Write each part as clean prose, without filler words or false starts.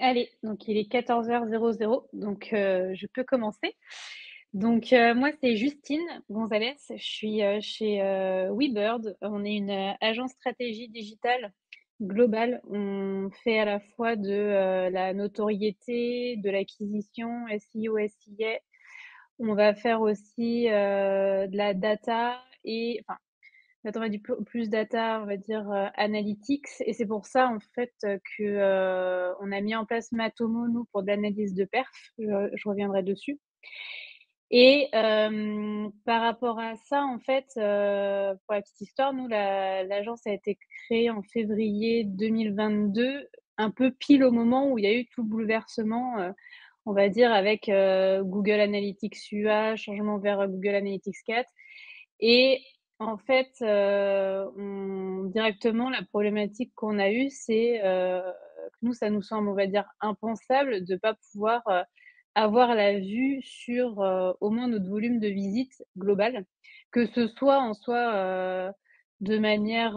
Allez, donc il est 14h00, donc je peux commencer. Donc moi, c'est Justine Gonzalez. Je suis, chez, WeBird. On est une, agence stratégie digitale globale. On fait à la fois de, la notoriété, de l'acquisition, SEO, SIA. On va faire aussi, de la data et enfin Data, on va dire plus data, on va dire, analytics et c'est pour ça, en fait, que, on a mis en place Matomo, nous, pour de l'analyse de perf. Je reviendrai dessus et par rapport à ça, en fait, pour la petite histoire, nous, l'agence a été créée en février 2022, un peu pile au moment où il y a eu tout le bouleversement, on va dire avec, Google Analytics UA, changement vers, Google Analytics 4 et en fait, on directement, la problématique qu'on a eue, c'est, que nous, ça nous semble, on va dire, impensable de pas pouvoir, avoir la vue sur, au moins notre volume de visites global. Que ce soit en soi, de manière,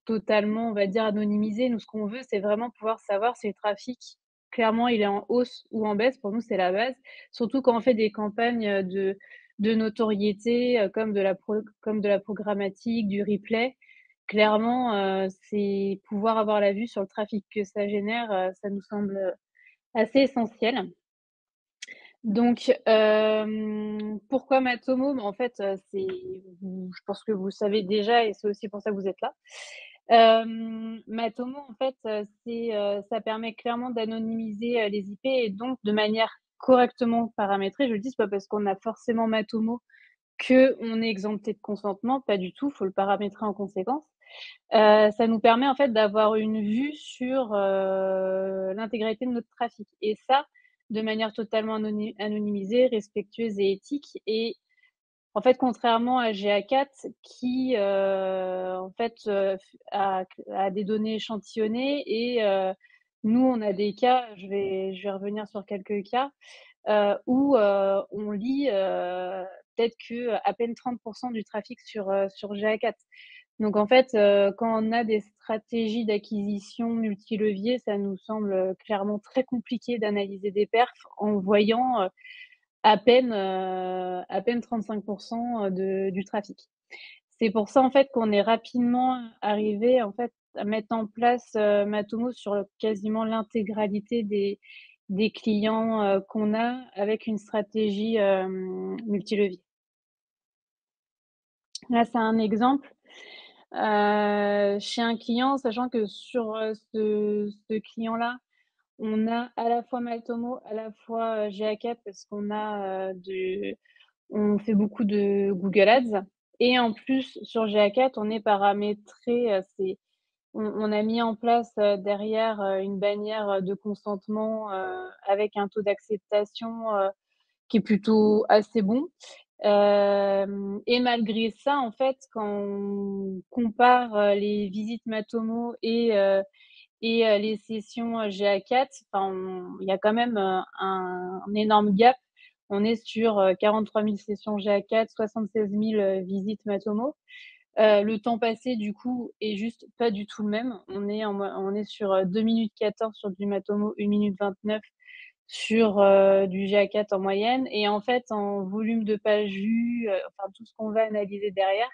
totalement, on va dire, anonymisée. Nous, ce qu'on veut, c'est vraiment pouvoir savoir si le trafic, clairement, il est en hausse ou en baisse. Pour nous, c'est la base. Surtout quand on fait des campagnes, de notoriété, comme de la programmatique, du replay. Clairement, c'est pouvoir avoir la vue sur le trafic que ça génère, ça nous semble, assez essentiel. Donc, pourquoi Matomo? En fait, je pense que vous le savez déjà et c'est aussi pour ça que vous êtes là. Matomo, en fait, ça permet clairement d'anonymiser, les IP et donc de manière correctement paramétrée. Je le dis, c'est pas parce qu'on a forcément Matomo qu'on est exempté de consentement, pas du tout, faut le paramétrer en conséquence. Ça nous permet en fait d'avoir une vue sur, l'intégralité de notre trafic et ça, de manière totalement anonymisée, respectueuse et éthique et en fait, contrairement à GA4 qui, en fait, f a des données échantillonnées et nous, on a des cas, je vais revenir sur quelques cas, où, on lit, peut-être que à peine 30 du trafic sur GA4. Donc en fait, quand on a des stratégies d'acquisition multilevier, ça nous semble, clairement très compliqué d'analyser des perfs en voyant, à peine 35 de du trafic. C'est pour ça, en fait, qu'on est rapidement arrivé en fait, à mettre en place, Matomo sur quasiment l'intégralité des clients, qu'on a avec une stratégie, multilevier. Là, c'est un exemple, chez un client, sachant que sur, ce client-là, on a à la fois Matomo, à la fois, GA4 parce qu'on a, on fait beaucoup de Google Ads et en plus sur GA4, on est paramétré, on a mis en place, derrière, une bannière, de consentement, avec un taux d'acceptation, qui est plutôt assez bon. Et malgré ça, en fait, quand on compare, les visites Matomo et les sessions, GA4, enfin, il y a quand même, un énorme gap. On est sur, 43 000 sessions GA4, 76 000, visites Matomo. Le temps passé, du coup, est juste pas du tout le même. On est sur, 2 minutes 14 sur du Matomo, 1 minute 29 sur, du GA4 en moyenne et en fait, en volume de pages vues, enfin tout ce qu'on va analyser derrière,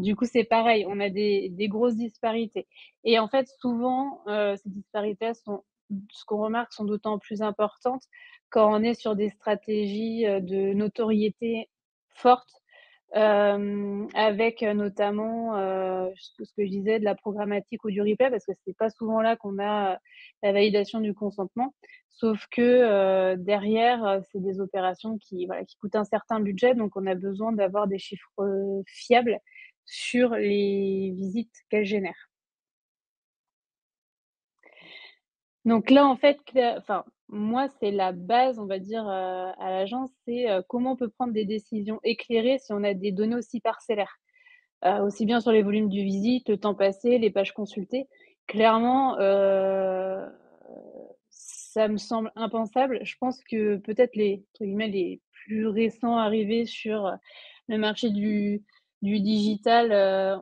du coup, c'est pareil, on a des grosses disparités et en fait, souvent, ces disparités sont ce qu'on remarque sont d'autant plus importantes quand on est sur des stratégies, de notoriété fortes, avec, notamment, ce que je disais de la programmatique ou du replay parce que c'est pas souvent là qu'on a, la validation du consentement. Sauf que, derrière, c'est des opérations qui, voilà, qui coûtent un certain budget, donc on a besoin d'avoir des chiffres, fiables sur les visites qu'elles génèrent. Donc là, en fait, enfin, moi, c'est la base, on va dire, à l'agence, c'est, comment on peut prendre des décisions éclairées si on a des données aussi parcellaires? Aussi bien sur les volumes de visites, le temps passé, les pages consultées. Clairement, ça me semble impensable. Je pense que peut-être les entre guillemets «les plus récents arrivés» sur, le marché du du digital,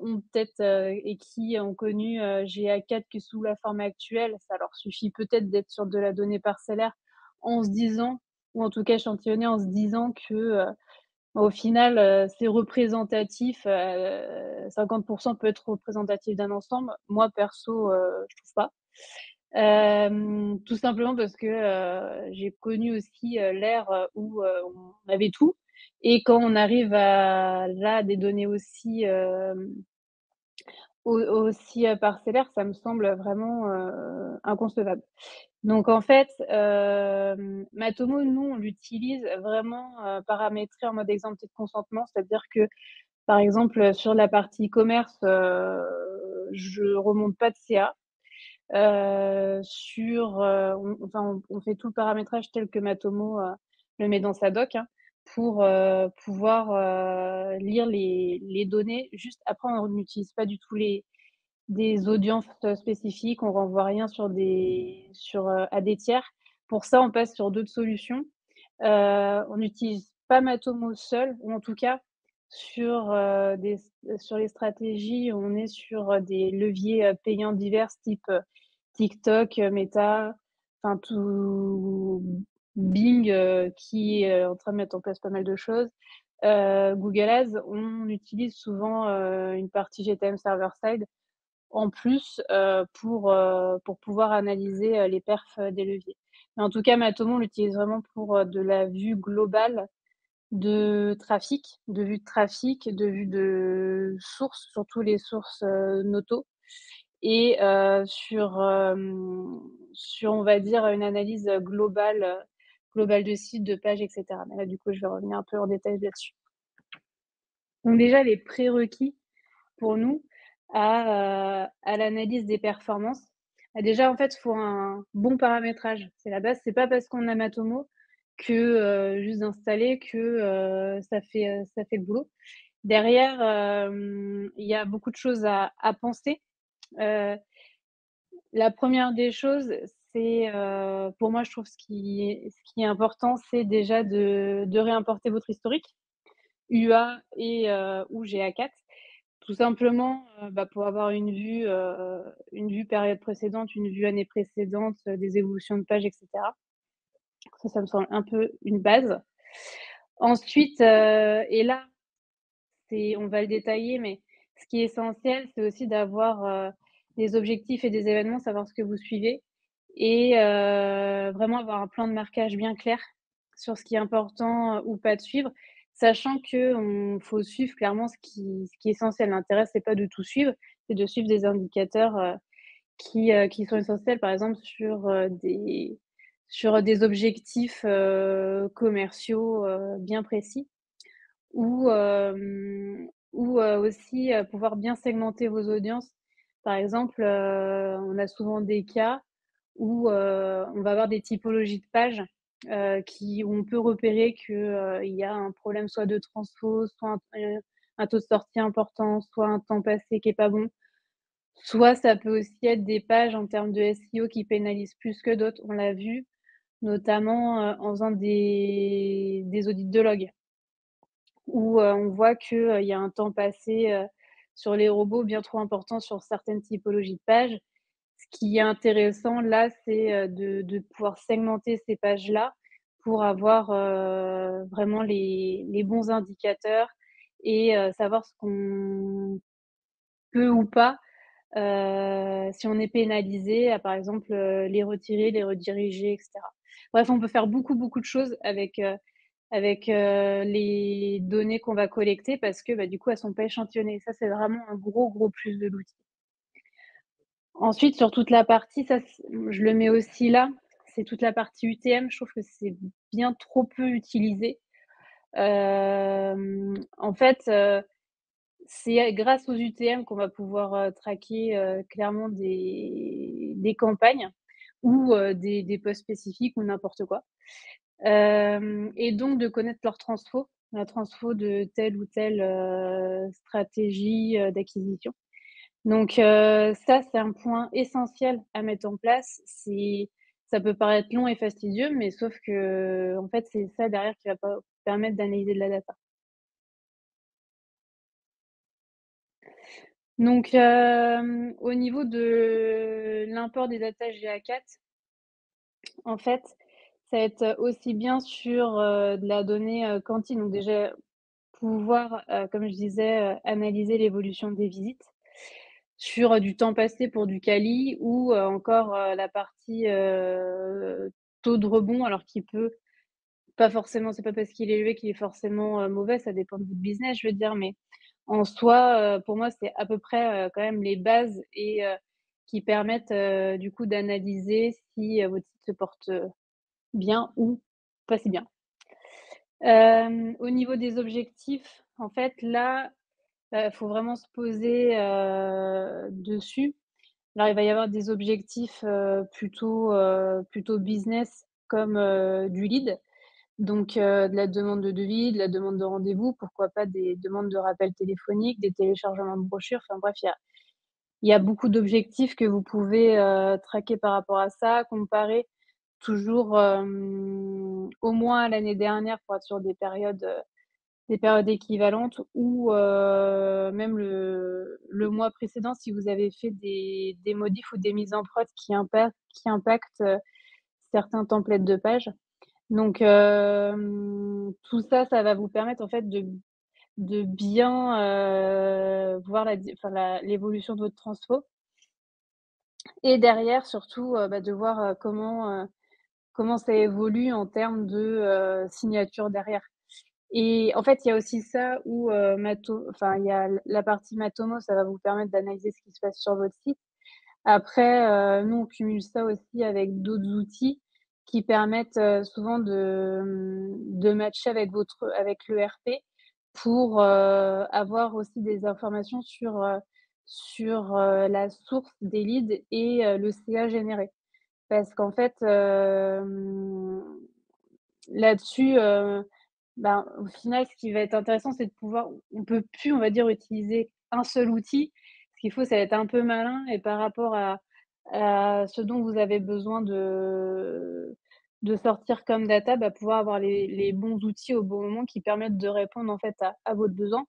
ont peut-être, et qui ont connu, GA4 que sous la forme actuelle, ça leur suffit peut-être d'être sur de la donnée parcellaire en se disant ou en tout cas échantillonnée en se disant que, au final, c'est représentatif, 50 peut être représentatif d'un ensemble. Moi perso, je trouve pas. Tout simplement parce que, j'ai connu aussi, l'ère, où, on avait tout et quand on arrive à là, des données aussi, aussi, parcellaires, ça me semble vraiment, inconcevable. Donc en fait, Matomo, nous, on l'utilise vraiment, paramétré en mode exempté de consentement. C'est-à-dire que, par exemple, sur la partie e-commerce, je remonte pas de CA. On fait tout le paramétrage tel que Matomo, le met dans sa doc, hein, pour, pouvoir, lire les données. Juste après, on n'utilise pas du tout des audiences, spécifiques, on renvoie rien à des tiers. Pour ça, on passe sur d'autres solutions. On n'utilise pas Matomo seul ou en tout cas sur, sur les stratégies, on est sur, des leviers, payants divers type, TikTok, Meta, enfin tout Bing, qui est en train de mettre en place pas mal de choses. Google Ads, on utilise souvent, une partie GTM server side en plus, pour pouvoir analyser, les perfs, des leviers. Mais en tout cas, Matomo, on l'utilise vraiment pour, de la vue globale de trafic, de vue de trafic, de vue de sources, surtout les sources, noto et sur, on va dire, une analyse, globale de site, de page et cetera. Mais là, du coup, je vais revenir un peu en détail là-dessus. Donc déjà, les prérequis pour nous à l'analyse des performances. Bah, déjà, en fait, il faut un bon paramétrage. C'est la base. C'est pas parce qu'on a Matomo que, juste d'installer que, ça fait le boulot. Derrière, il y a beaucoup de choses à penser. Heu, la première des choses, c'est, pour moi, je trouve ce qui est important, c'est déjà de réimporter votre historique, UA et ou GA4. Tout simplement, pour avoir une vue période précédente, une vue année précédente, des évolutions de page et cetera. Ça me semble un peu une base. Ensuite, et là, c'est on va le détailler, mais ce qui est essentiel, c'est aussi d'avoir, des objectifs et des événements, savoir ce que vous suivez et vraiment avoir un plan de marquage bien clair sur ce qui est important, ou pas de suivre, sachant qu'on faut suivre clairement ce qui est essentiel. L'intérêt, c'est pas de tout suivre, c'est de suivre des indicateurs, qui sont essentiels, par exemple sur des objectifs, commerciaux, bien précis ou aussi, pouvoir bien segmenter vos audiences. Par exemple, on a souvent des cas où, on va avoir des typologies de pages, où on peut repérer que, il y a un problème soit de transfo, soit un taux de sortie important, soit un temps passé qui est pas bon. Soit ça peut aussi être des pages en termes de SEO qui pénalisent plus que d'autres. On l'a vu notamment, en faisant des audits de log où, on voit que, il y a un temps passé, sur les robots bien trop important sur certaines typologies de pages. Ce qui est intéressant là, c'est, de pouvoir segmenter ces pages-là pour avoir, vraiment les bons indicateurs et savoir ce qu'on peut ou pas, si on est pénalisé à, par exemple, les retirer, les rediriger et cetera. Bref, on peut faire beaucoup, beaucoup de choses avec les données qu'on va collecter parce que, du coup, elles sont pas échantillonnées. Ça, c'est vraiment un gros, gros plus de l'outil. Ensuite, sur toute la partie, ça, je le mets aussi là, c'est toute la partie UTM. Je trouve que c'est bien trop peu utilisé. En fait, c'est grâce aux UTM qu'on va pouvoir, traquer, clairement des campagnes ou, des posts spécifiques ou n'importe quoi. Et donc de connaître leur transfo, la transfo de telle ou telle, stratégie, d'acquisition. Donc ça, c'est un point essentiel à mettre en place. Ça peut paraître long et fastidieux, mais sauf que en fait, c'est ça derrière qui va pas permettre d'analyser de la data. Donc, au niveau de l'import des data GA4, en fait, ça va être aussi bien sur, de la donnée, quanti, donc déjà pouvoir, comme je disais, analyser l'évolution des visites, sur, du temps passé pour du quali ou, encore, la partie, taux de rebond alors qui peut pas forcément, c'est pas parce qu'il est élevé qu'il est forcément, mauvais, ça dépend de votre business, je veux dire, mais en soi, pour moi, c'est à peu près, quand même les bases et qui permettent, du coup d'analyser si, votre site se porte, bien ou pas si bien. Au niveau des objectifs, en fait, là, faut vraiment se poser, dessus. Alors, il va y avoir des objectifs, plutôt business comme, du lead, donc de la demande de devis, de la demande de rendez-vous, pourquoi pas des demandes de rappels téléphoniques, des téléchargements de brochures, enfin bref, il y a beaucoup d'objectifs que vous pouvez, traquer par rapport à ça, comparer toujours, au moins à l'année dernière pour être sur des périodes équivalentes ou même le mois précédent si vous avez fait des modifs ou des mises en prod qui impactent, certains templates de pages. Donc tout ça, ça va vous permettre en fait de bien, voir l'évolution de votre transfo et derrière surtout, bah, de voir, comment ça évolue en termes de, signature derrière. Et en fait, il y a aussi ça où, il y a la partie Matomo, ça va vous permettre d'analyser ce qui se passe sur votre site. Après, nous, on cumule ça aussi avec d'autres outils qui permettent, souvent de matcher avec l'ERP pour, avoir aussi des informations sur la source des leads et le CA généré. Parce qu'en fait, là-dessus, ben, au final, ce qui va être intéressant, c'est de pouvoir on peut plus, on va dire, utiliser un seul outil. Ce qu'il faut, c'est être un peu malin et par rapport à ce dont vous avez besoin de sortir comme data, bah, pouvoir avoir les bons outils au bon moment qui permettent de répondre, en fait, à votre besoin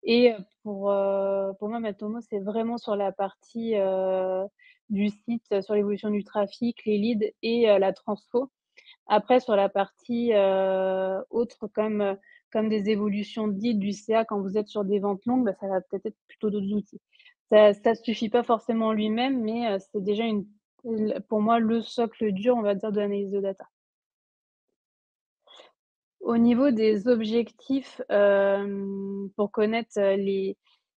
et pour moi, Matomo, c'est vraiment sur la partie, du site, sur l'évolution du trafic, les leads et la transfo. Après sur la partie, autre comme des évolutions dites du CA quand vous êtes sur des ventes longues, bah, ça va peut-être être plutôt d'autres outils. Ça suffit pas forcément en lui-même, mais c'est déjà pour moi le socle dur, on va dire, de l'analyse de data. Au niveau des objectifs, pour connaître,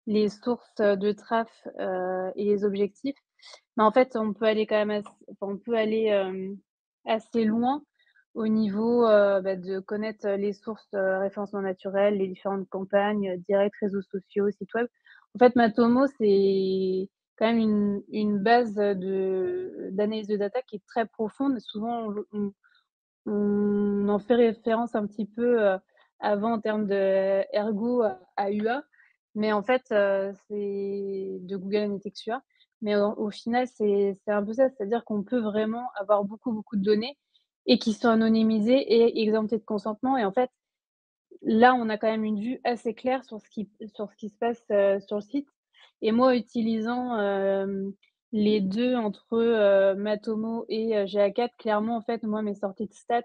les sources, de traf, et les objectifs, mais en fait, on peut aller quand même on peut aller, assez loin au niveau, bah, de connaître, les sources, référencement naturel, les différentes campagnes, directs, réseaux sociaux, sites web. En fait, Matomo, c'est quand même une base, d'analyse de data qui est très profonde. Souvent, on en fait référence un petit peu, avant en termes de ergo à UA, mais en fait, c'est de Google Analytics UA, mais au final, c'est un peu ça, c'est-à-dire qu'on peut vraiment avoir beaucoup, beaucoup de données et qui sont anonymisées et exemptées de consentement et en fait, là, on a quand même une vue assez claire sur ce qui se passe, sur le site et moi, utilisant, les 2 entre, Matomo et GA4, clairement, en fait, moi, mes sorties de stats,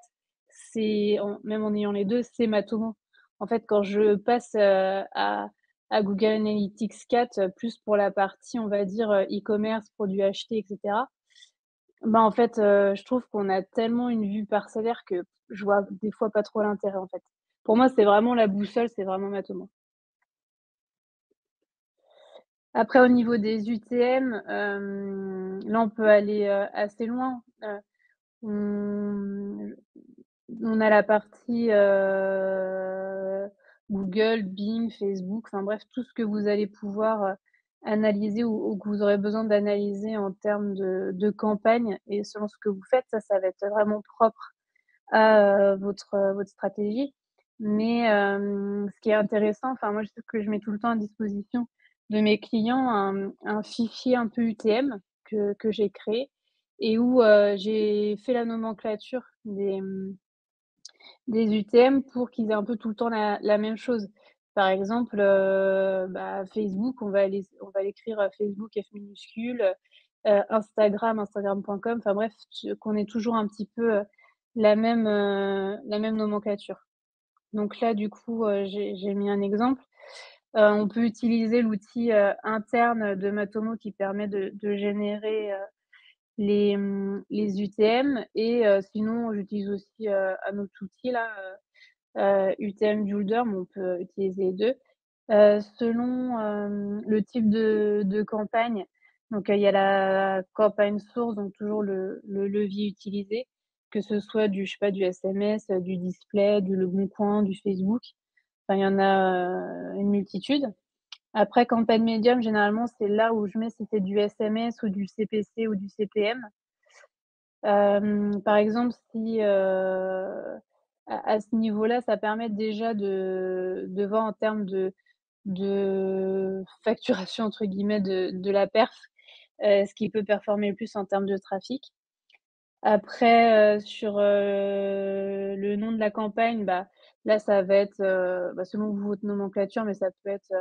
même en ayant les 2, c'est Matomo. En fait, quand je passe, à Google Analytics 4, plus pour la partie, on va dire, e-commerce, produits achetés et cetera, bah, en fait, je trouve qu'on a tellement une vue parcellaire que je vois des fois pas trop l'intérêt, en fait. Pour moi, c'est vraiment la boussole, c'est vraiment Matomo. Après au niveau des UTM, là, on peut aller, assez loin. On on a la partie, Google, Bing, Facebook, enfin bref, tout ce que vous allez pouvoir, analyser ou que vous aurez besoin d'analyser en termes de campagne et selon ce que vous faites, ça va être vraiment propre à, votre stratégie. Mais ce qui est intéressant, enfin moi, je sais que je mets tout le temps à disposition de mes clients un fichier un peu UTM que j'ai créé et où, j'ai fait la nomenclature des UTM pour qu'ils aient un peu tout le temps la même chose. Par exemple, Facebook, on va l'écrire, Facebook F minuscule, Instagram, instagram.com, enfin bref, qu'on ait toujours un petit peu, la même nomenclature. Donc là, du coup, j'ai mis un exemple. On peut utiliser l'outil, interne de Matomo qui permet de générer, les UTM et sinon j'utilise aussi, un autre outil là, UTM Builder, mais on peut utiliser les 2. Selon, le type de campagne, donc il y a la campagne source, donc toujours le levier utilisé, que ce soit du je sais pas, du SMS, du display, du Leboncoin, du Facebook. Enfin, il y en a, une multitude. Après campagne médium, généralement, c'est là où je mets si c'est du SMS ou du CPC ou du CPM. Par exemple, si, à ce niveau-là, ça permet déjà de voir en termes de «facturation» entre guillemets de la perf, ce qui peut performer le plus en termes de trafic. Après, sur, le nom de la campagne, bah, là, ça va être, selon votre nomenclature, mais ça peut être,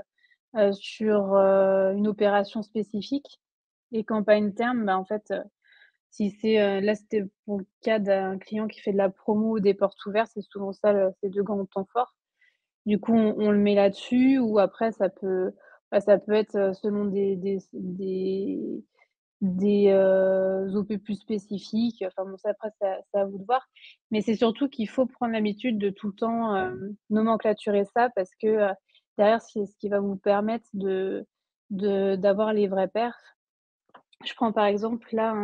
sur, une opération spécifique et campagne terme, bah, en fait, si c'est, là, c'était pour le cas d'un client qui fait de la promo ou des portes ouvertes, c'est souvent ça le ses 2 grands temps forts. Du coup, on le met là-dessus ou après ça peut être, selon des OP plus spécifiques. Enfin bon, ça après c'est à vous de voir. Mais c'est surtout qu'il faut prendre l'habitude de tout le temps, nomenclaturer ça parce que, derrière c'est ce qui va vous permettre d'avoir les vraies perfs. Je prends par exemple là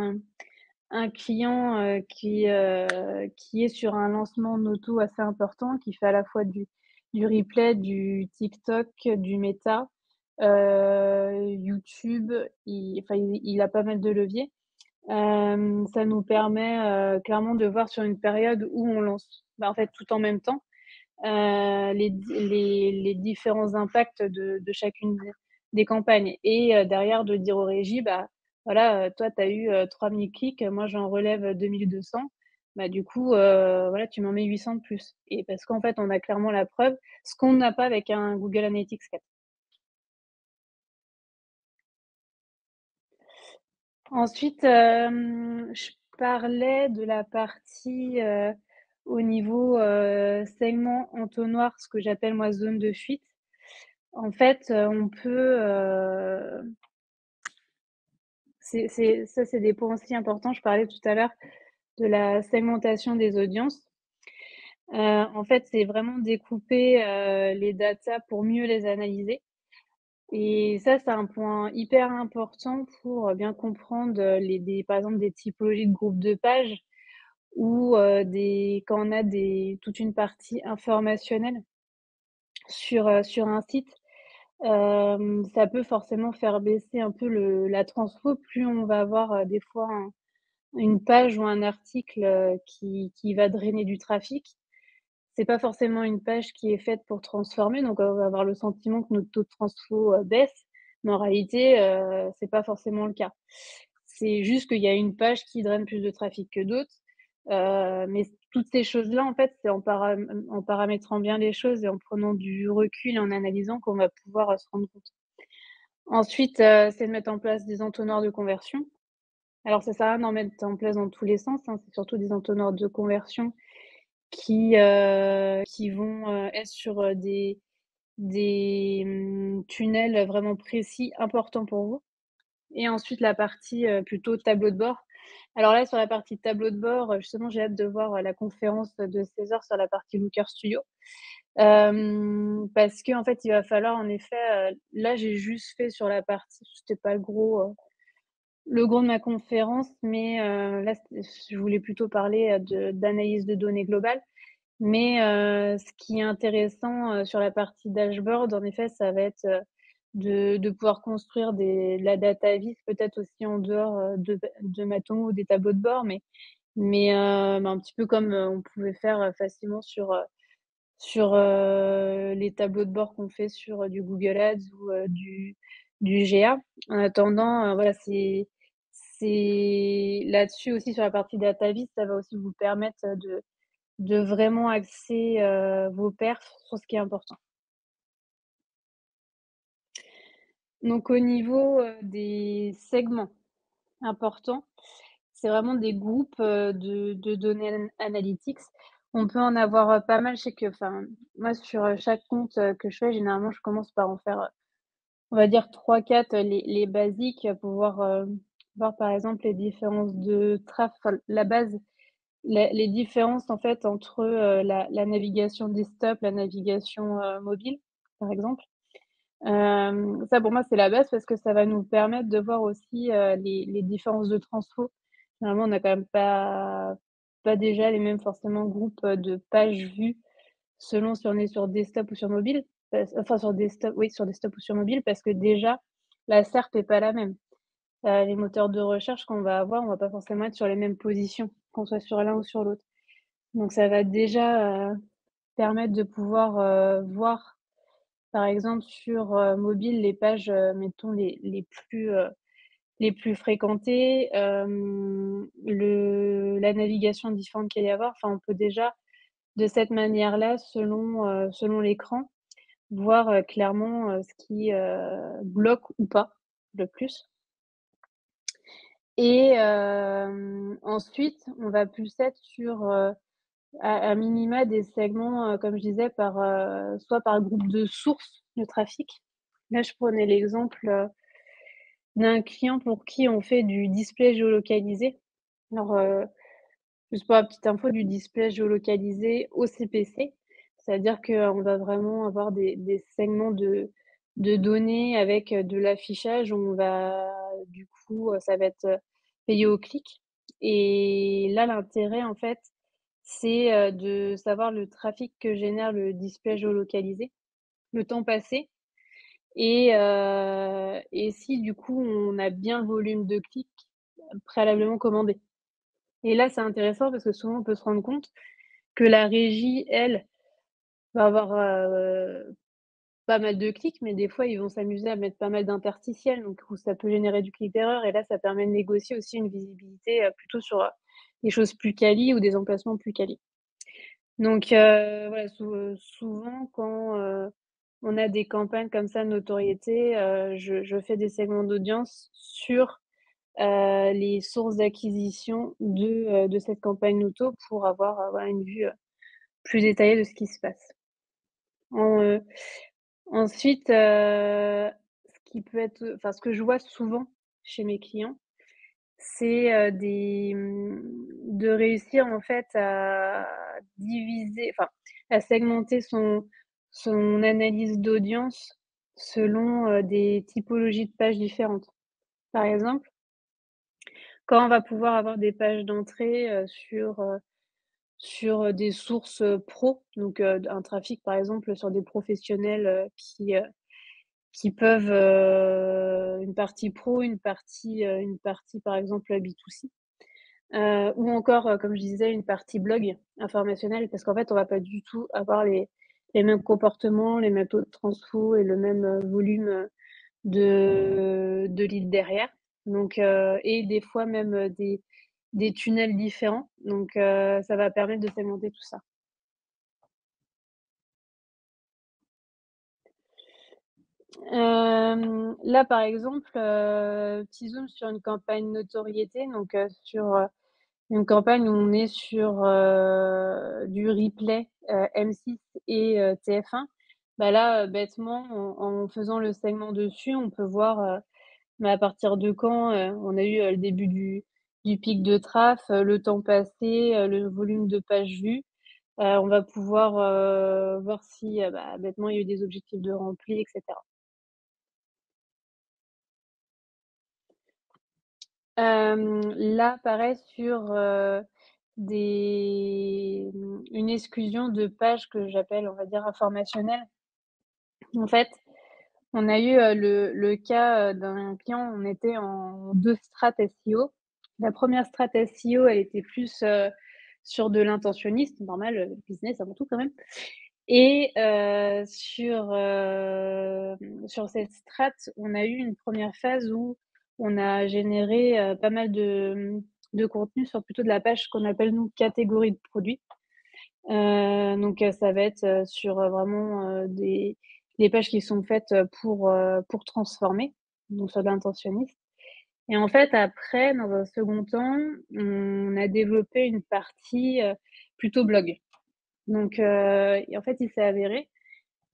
un client, qui est sur un lancement Noto assez important, qui fait à la fois du replay, du TikTok, du Meta, YouTube, il a pas mal de leviers. Ça nous permet, clairement de voir sur une période où on lance, en fait, tout en même temps, les différents impacts de chacune des campagnes et derrière de dire aux régies: «Bah, voilà, toi tu as eu, 3 000 clics, moi j'en relève 2 200. Bah, du coup, voilà, tu m'en mets 800 de plus» et parce qu'en fait, on a clairement la preuve, ce qu'on n'a pas avec un Google Analytics 4. Ensuite, je parlais de la partie, au niveau, segment entonnoir, ce que j'appelle moi zone de fuite. En fait, on peut, c'est des points aussi importants. Je parlais tout à l'heure de la segmentation des audiences. En fait, c'est vraiment découper, les datas pour mieux les analyser et ça, c'est un point hyper important pour, bien comprendre, les des par exemple, des typologies de groupes de pages ou, des quand on a des toute une partie informationnelle sur un site. Ça peut forcément faire baisser un peu la transfo. Plus on va avoir, des fois une page ou un article, qui va drainer du trafic. C'est pas forcément une page qui est faite pour transformer, donc on va avoir le sentiment que notre taux de transfo, baisse, mais en réalité, c'est pas forcément le cas. C'est juste qu'il y a une page qui draine plus de trafic que d'autres, mais toutes ces choses-là, en fait, c'est en paramétrant bien les choses et en prenant du recul et en analysant qu'on va pouvoir, se rendre compte. Ensuite, c'est de mettre en place des entonnoirs de conversion. Alors ça sert à rien d'en mettre en place dans tous les sens, hein, c'est surtout des entonnoirs de conversion qui vont, être sur, tunnels vraiment précis, importants pour vous et ensuite la partie, plutôt tableau de bord. Alors là, sur la partie tableau de bord, justement, j'ai hâte de voir, la conférence de 16 heures sur la partie Looker Studio. Parce qu'en fait, il va falloir en effet, là, j'ai juste fait sur la partie c'était pas le gros de ma conférence, mais là, je voulais plutôt parler, d'analyse de données globales. Mais ce qui est intéressant, sur la partie dashboard, en effet, ça va être, de pouvoir construire de la data vis peut-être aussi en dehors, de Matomo ou des tableaux de bord, un petit peu comme, on pouvait faire, facilement sur les tableaux de bord qu'on fait sur, du Google Ads ou, du GA. En attendant, voilà, c'est là-dessus aussi sur la partie data vis, ça va aussi vous permettre, de vraiment axer, vos perfs sur ce qui est important. Donc au niveau, des segments importants, c'est vraiment des groupes, de données analytics. On peut en avoir, pas mal. Je sais que enfin, moi sur, chaque compte, que je fais, généralement, je commence par en faire, on va dire 3-4 les basiques, pour voir, voir par exemple les différences de enfin la base, les différences en fait entre, la navigation desktop, la navigation, mobile, par exemple. Ça pour moi, c'est la base parce que ça va nous permettre de voir aussi, les différences de transfo. Généralement, on n'a quand même pas déjà les mêmes forcément groupes, de pages vues selon si on est sur desktop ou sur mobile. Enfin sur desktop, oui, sur desktop ou sur mobile parce que déjà la SERP est pas la même. Les moteurs de recherche qu'on va avoir, on va pas forcément être sur les mêmes positions, qu'on soit sur l'un ou sur l'autre. Donc ça va déjà, permettre de pouvoir, voir par exemple sur, mobile les pages, mettons les plus fréquentées, le la navigation différente qu'il y a avoir. Enfin, on peut déjà de cette manière-là, selon l'écran, voir, clairement, ce qui, bloque ou pas le plus. Et ensuite, on va plus être sur, à minima des segments, comme je disais par, soit par groupe de sources de trafic. Là, je prenais l'exemple, d'un client pour qui on fait du display géolocalisé. Alors, juste pour la petite info, du display géolocalisé OCPC, c'est-à-dire qu'on va vraiment avoir des segments de données avec, de l'affichage où on va du coup, ça va être, payé au clic. Et là, l'intérêt en fait, c'est, de savoir le trafic que génère le display géolocalisé, le temps passé et si du coup on a bien le volume de clics préalablement commandé. Et là, c'est intéressant parce que souvent on peut se rendre compte que la régie, elle, va avoir, pas mal de clics, mais des fois ils vont s'amuser à mettre pas mal d'interstitiels, donc où ça peut générer du clic d'erreur et là, ça permet de négocier aussi une visibilité, plutôt sur, des choses plus quali ou des emplacements plus quali. Donc voilà, souvent quand, on a des campagnes comme ça de notoriété, je fais des segments d'audience sur, les sources d'acquisition de cette campagne noto pour avoir, voilà une vue, plus détaillée de ce qui se passe. En, ensuite, ce qui peut être, enfin ce que je vois souvent chez mes clients, c'est, de réussir en fait à diviser, enfin à segmenter son analyse d'audience selon, des typologies de pages différentes. Par exemple, quand on va pouvoir avoir des pages d'entrée, sur des sources, pro, donc un trafic par exemple sur des professionnels, qui peuvent, une partie pro, une partie par exemple B2C. Ou encore, comme je disais, une partie blog informationnelle parce qu'en fait, on va pas du tout avoir les mêmes comportements, les mêmes taux de transfo et le même, volume, de leads derrière. Donc et des fois même, des tunnels différents. Donc ça va permettre de segmenter tout ça. Là, par exemple, petit zoom sur une campagne notoriété, donc sur, une campagne où on est sur, du replay, M6 et TF1. Bah, là, bêtement, en faisant le segment dessus, on peut voir, mais à partir de quand, on a eu, le début du pic de traf, le temps passé, le volume de pages vues. On va pouvoir, voir si, bah, bêtement, il y a eu des objectifs de remplis et cetera. Là, pareil sur, une exclusion de pages que j'appelle, on va dire, informationnelles. En fait, on a eu, le cas, d'un client, on était en 2 strates SEO. La première strate SEO, elle était plus, sur de l'intentionniste, normal, business avant tout quand même. Et sur cette strate, on a eu une première phase où on a généré, pas mal de contenu sur plutôt de la page qu'on appelle nous catégorie de produits. Donc ça va être, sur, vraiment, des les pages qui sont faites, pour transformer, donc sur de l'intentionniste. Et en fait, après, dans un second temps, on a développé une partie, plutôt blog. Donc et en fait, il s'est avéré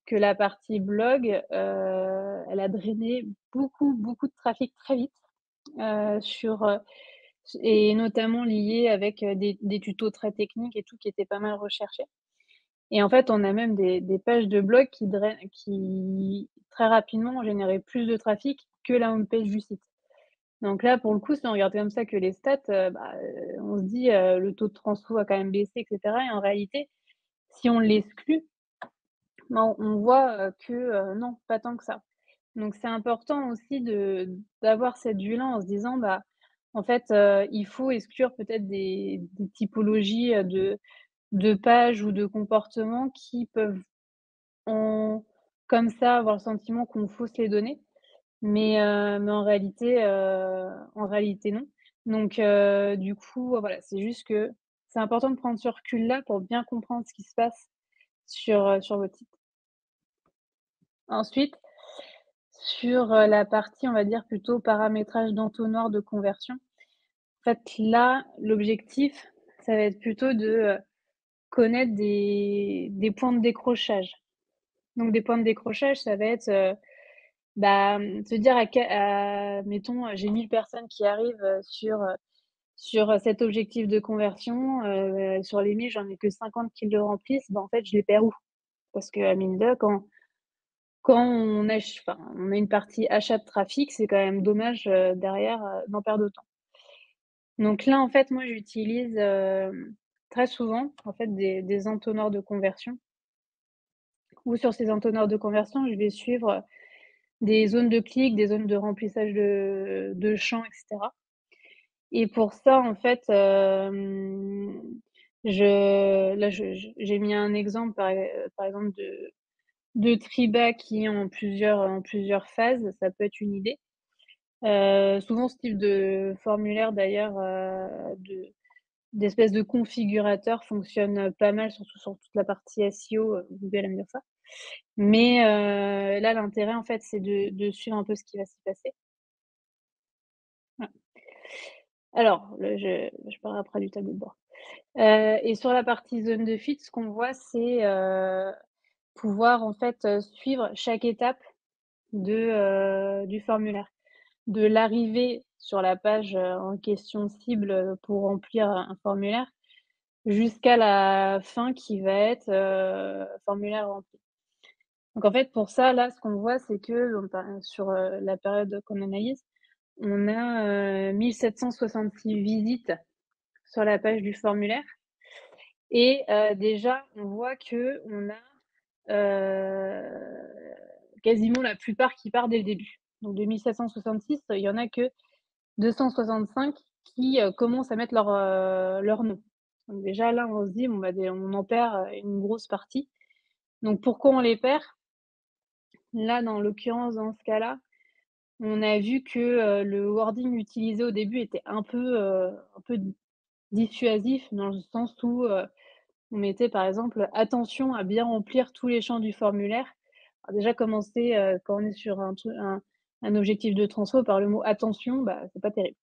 que la partie blog, elle a drainé beaucoup, beaucoup de trafic très vite, sur, et notamment lié avec, des tutos très techniques et tout qui étaient pas mal recherchés. Et en fait, on a même des pages de blog qui très rapidement ont généré plus de trafic que la home page du site. Donc là, pour le coup, si on regarde comme ça que les stats, on se dit, le taux de transfo a quand même baissé et cetera et en réalité, si on l'exclut, ben, on voit, que, non, pas tant que ça. Donc c'est important aussi d'avoir cette vue-là en se disant, bah, en fait, il faut exclure peut-être des typologies, de pages ou de comportements qui peuvent en comme ça avoir le sentiment qu'on fausse les données. Mais en réalité non. Donc du coup, voilà, c'est juste que c'est important de prendre ce recul-là pour bien comprendre ce qui se passe sur votre site. Ensuite, sur, la partie, on va dire, plutôt paramétrage d'entonnoir de conversion. En fait, là, l'objectif, ça va être plutôt de, connaître des points de décrochage. Donc des points de décrochage, ça va être, se dire mettons, j'ai 1000 personnes qui arrivent, sur cet objectif de conversion, sur les 1000, j'en ai que 50 qui le remplissent, en fait, je les perds où? Parce qu'à mine de quand on a une partie achat de trafic, c'est quand même dommage, derrière, d'en perdre autant. Donc là, en fait, moi, j'utilise, très souvent, en fait, des entonnoirs de conversion où sur ces entonnoirs de conversion, je vais suivre des zones de clic, des zones de remplissage de champs et cetera. Et pour ça, en fait, j'ai mis un exemple par exemple de Triba qui est en plusieurs phases, ça peut être une idée. Souvent ce type de formulaire d'ailleurs, d'espèce de configurateur fonctionne pas mal, surtout sur toute la partie SEO, Google aime bien ça. Mais là, l'intérêt en fait, c'est de suivre un peu ce qui va s'y passer. Ouais. Alors, je parlerai après du tableau de bord. Et sur la partie zone de fit, ce qu'on voit, c'est, pouvoir en fait, suivre chaque étape du formulaire. De l'arrivée sur la page, en question cible, pour remplir un formulaire, jusqu'à la fin qui va être, formulaire rempli. Donc en fait, pour ça, là, ce qu'on voit, c'est que sur, la période qu'on analyse, on a, 1 visites sur la page du formulaire et déjà, on voit qu'on a, quasiment la plupart qui part dès le début. Donc de 1 766, il y en a que 265 qui, commencent à mettre leur nom. Donc déjà là, on se dit: «Bon, on en perd, une grosse partie». Donc pourquoi on les perd? Là, dans l'occurrence, dans ce cas-là, on a vu que, le wording utilisé au début était un peu dissuasif dans le sens où, on mettait par exemple: «Attention à bien remplir tous les champs du formulaire». Alors déjà commencer, quand on est sur un objectif de transfo par le mot «attention», c'est pas terrible.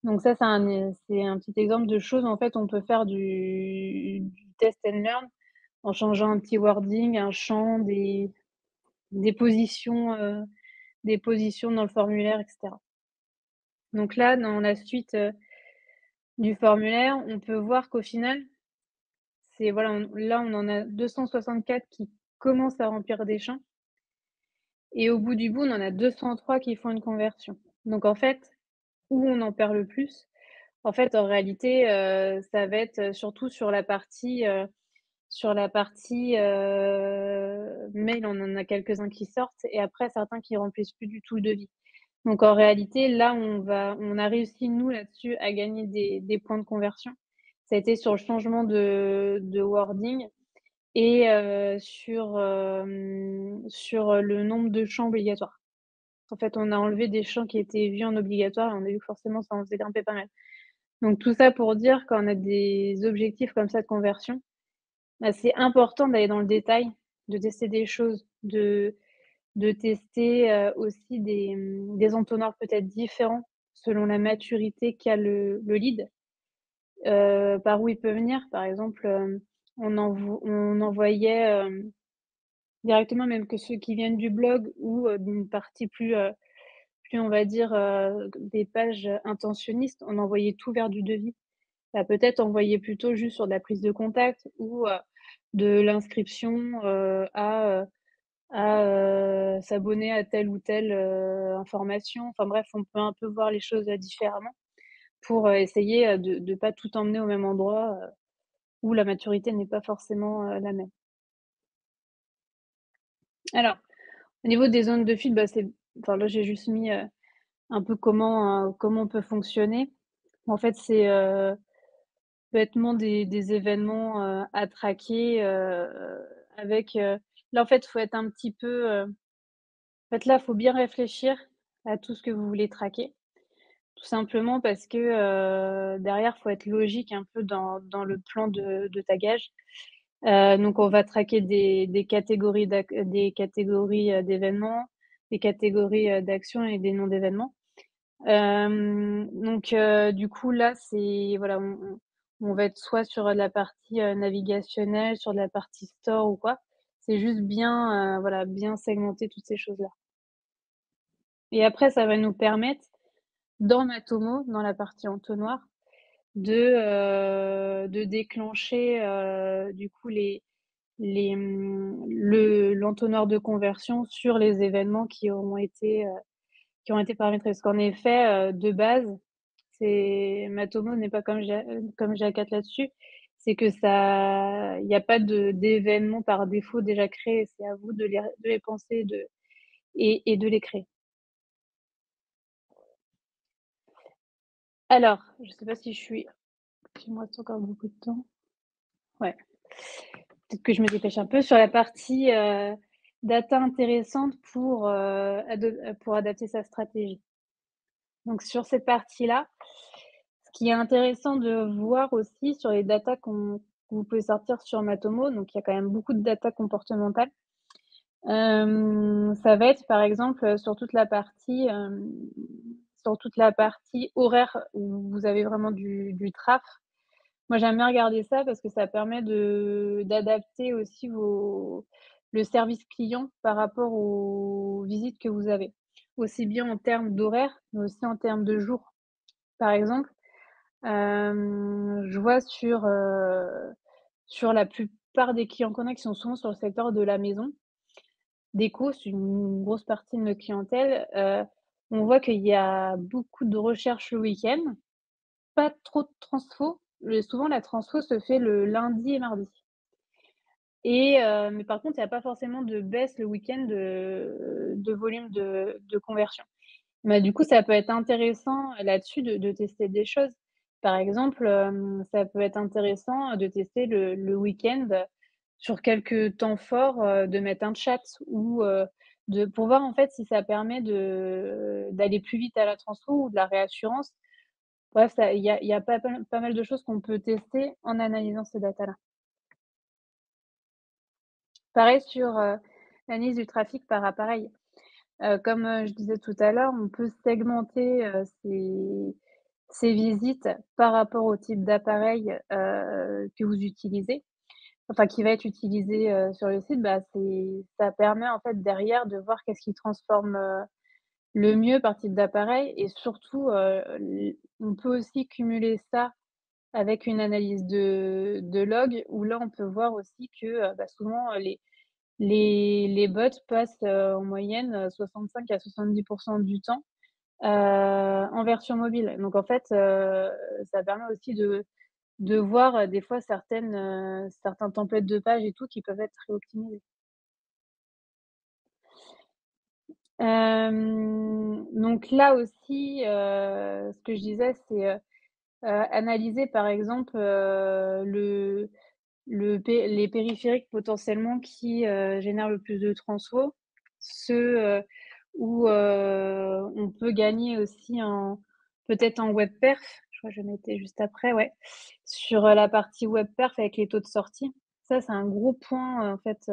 Donc ça, c'est un petit exemple de choses, en fait, on peut faire du test and learn en changeant un petit wording, un champ, des positions, heu, des positions dans le formulaire et cetera. Donc là, dans la suite, du formulaire, on peut voir qu'au final, c'est voilà, on en a 264 qui commencent à remplir des champs et au bout du bout, on en a 203 qui font une conversion. Donc en fait, où on en perd le plus, en fait, en réalité, ça va être, surtout sur la partie mail, on en a quelques-uns qui sortent et après certains qui remplissent plus du tout le devis. Donc en réalité, là, on a réussi nous là-dessus à gagner des points de conversion. Ça a été sur le changement de wording et sur le nombre de champs obligatoires. En fait, on a enlevé des champs qui étaient vus en obligatoire et on a vu que forcément ça en faisait grimper pas mal. Donc tout ça pour dire quand on a des objectifs comme ça de conversion, c'est important d'aller dans le détail, de tester des choses, de tester, aussi des entonnoirs peut-être différents selon la maturité qu'a le lead, par où il peut venir. Par exemple, on envoyait, directement même que ceux qui viennent du blog ou, d'une partie plus on va dire, des pages intentionnistes, on envoyait tout vers du devis. Bah, peut-être envoyer plutôt juste sur de la prise de contact ou, de l'inscription, s'abonner à telle ou telle, information. Enfin bref, on peut un peu voir les choses, différemment pour, essayer, de pas tout emmener au même endroit, où la maturité n'est pas forcément, la même. Alors, au niveau des zones de filtre, bah, enfin là, j'ai juste mis, un peu comment on peut fonctionner. En fait, c'est, bêtement des événements, à traquer, avec, là, en fait, faut être un petit peu, en fait, là, faut bien réfléchir à tout ce que vous voulez traquer. Tout simplement parce que, derrière, faut être logique un peu dans le plan de tagage. Donc on va traquer des catégories, d'événements, des catégories, d'actions et des noms d'événements. Donc du coup, là, c'est voilà, on va être soit sur la partie, navigationnelle, sur de la partie store ou quoi. C'est juste bien, voilà, bien segmenter toutes ces choses-là et après ça va nous permettre, dans Matomo, dans la partie entonnoir, de déclencher, du coup l'entonnoir de conversion sur les événements qui ont été paramétrés. Parce qu'en effet, de base, c'est Matomo n'est pas comme GA4 là-dessus. C'est que ça il y a pas d'événements par défaut déjà créés. C'est à vous de les penser et de les créer. Alors, je sais pas s'il me reste encore beaucoup de temps. Ouais, peut-être que je me dépêche un peu. Sur la partie, data intéressante pour adapter sa stratégie. Donc sur cette partie-là, ce qui est intéressant de voir aussi sur les datas que vous pouvez sortir sur Matomo, donc il y a quand même beaucoup de data comportementale. Ça va être par exemple, sur toute la partie horaire où vous avez vraiment du traf. Moi, j'aime bien regarder ça parce que ça permet d'adapter aussi le service client par rapport aux visites que vous avez. Aussi bien en termes d'horaire, mais aussi en termes de jours. Par exemple, je vois sur la plupart des clients qu'on a qui sont souvent sur le secteur de la maison, déco, c'est une grosse partie de notre clientèle, on voit qu'il y a beaucoup de recherches le week-end, pas trop de transfo, souvent la transfo se fait le lundi et mardi mais par contre, il y a pas forcément de baisse le week-end de volume de conversion. Bah, du coup, ça peut être intéressant là-dessus de tester des choses. Par exemple, ça peut être intéressant de tester le week-end sur quelques temps forts, de mettre un chat ou, pour voir en fait si ça permet d'aller plus vite à la transfo ou de la réassurance. Bref, ça il y a pas mal de choses qu'on peut tester en analysant ces datas-là. Pareil sur, l'analyse du trafic par appareil. Comme, je disais tout à l'heure, on peut segmenter, ces visites par rapport au type d'appareil, que vous utilisez, enfin qui va être utilisé, sur le site. Bah, ça permet en fait derrière de voir qu'est-ce qui transforme, le mieux par type d'appareil et surtout, on peut aussi cumuler ça avec une analyse de log où là on peut voir aussi que, bah, souvent, les bots passent, en moyenne, 65 à 70 du temps, en version mobile. Donc en fait, ça permet aussi de voir, des fois certains templates de pages et tout qui peuvent être réoptimisés. Donc là aussi, ce que je disais, c'est, analyser par exemple, les périphériques potentiellement qui, génèrent le plus de transfo, ceux, où, on peut gagner aussi peut-être en web perf. Je crois que je mettais juste après, ouais. Sur, la partie web perf avec les taux de sortie. Ça, c'est un gros point, en fait,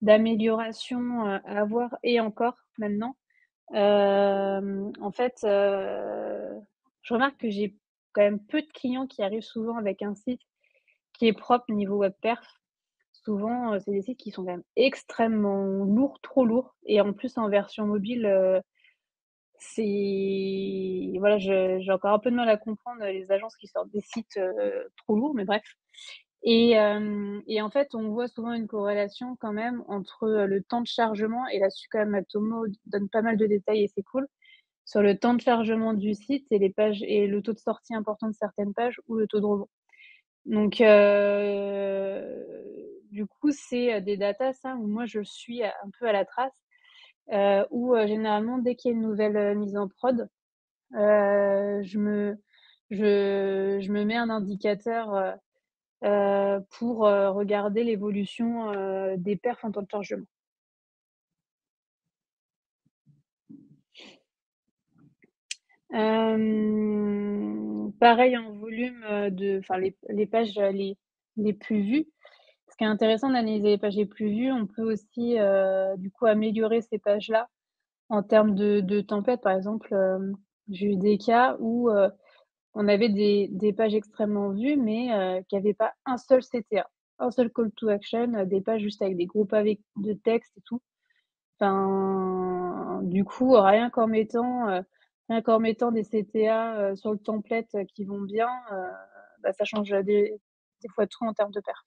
d'amélioration, à avoir et encore maintenant. En fait, je remarque que j'ai quand même peu de clients qui arrivent souvent avec un site qui est propre niveau web perf. Souvent, c'est des sites qui sont quand même extrêmement lourds, trop lourds et en plus en version mobile, c'est voilà, je j'ai encore un peu de mal à comprendre, les agences qui sortent des sites, trop lourds, mais bref. Et en fait, on voit souvent une corrélation quand même entre, le temps de chargement et là-dessus quand même Matomo donne pas mal de détails et c'est cool. Sur le temps de chargement du site et les pages et le taux de sortie important de certaines pages ou le taux de rebond. Donc du coup, c'est, des datas ça où moi je suis un peu à la trace, où, généralement dès qu'il y a une nouvelle, mise en prod, je me je me mets un indicateur, pour, regarder l'évolution, des perfs en temps de chargement. Pareil en volume, de enfin les pages, les plus vues. Ce qui est intéressant d'analyser les pages les plus vues, on peut aussi, du coup améliorer ces pages-là en termes de tempête. Par exemple, j'ai eu des cas où, on avait des pages extrêmement vues, mais, qui avaient pas un seul CTA, un seul call to action, des pages juste avec des gros pavés de texte et tout. Enfin, du coup, rien qu'en mettant des CTA, sur le template, qui vont bien, bah, ça change, des fois tout en termes de perf.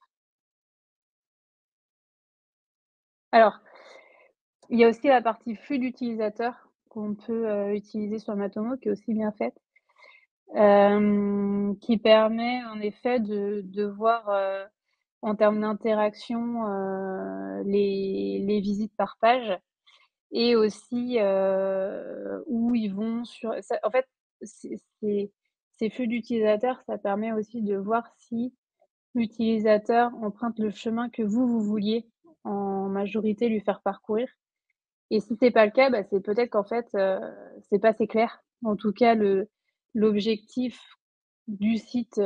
Alors, il y a aussi la partie flux d'utilisateurs qu'on peut, utiliser sur Matomo qui est aussi bien faite, qui permet en effet de voir, en termes d'interaction, les visites par page et aussi, où ils vont sur ça en fait, c'est ces flux d'utilisateurs, ça permet aussi de voir si l'utilisateur emprunte le chemin que vous vouliez en majorité lui faire parcourir et si c'est pas le cas, bah, c'est peut-être qu'en fait, c'est pas assez clair. En tout cas, l'objectif du site,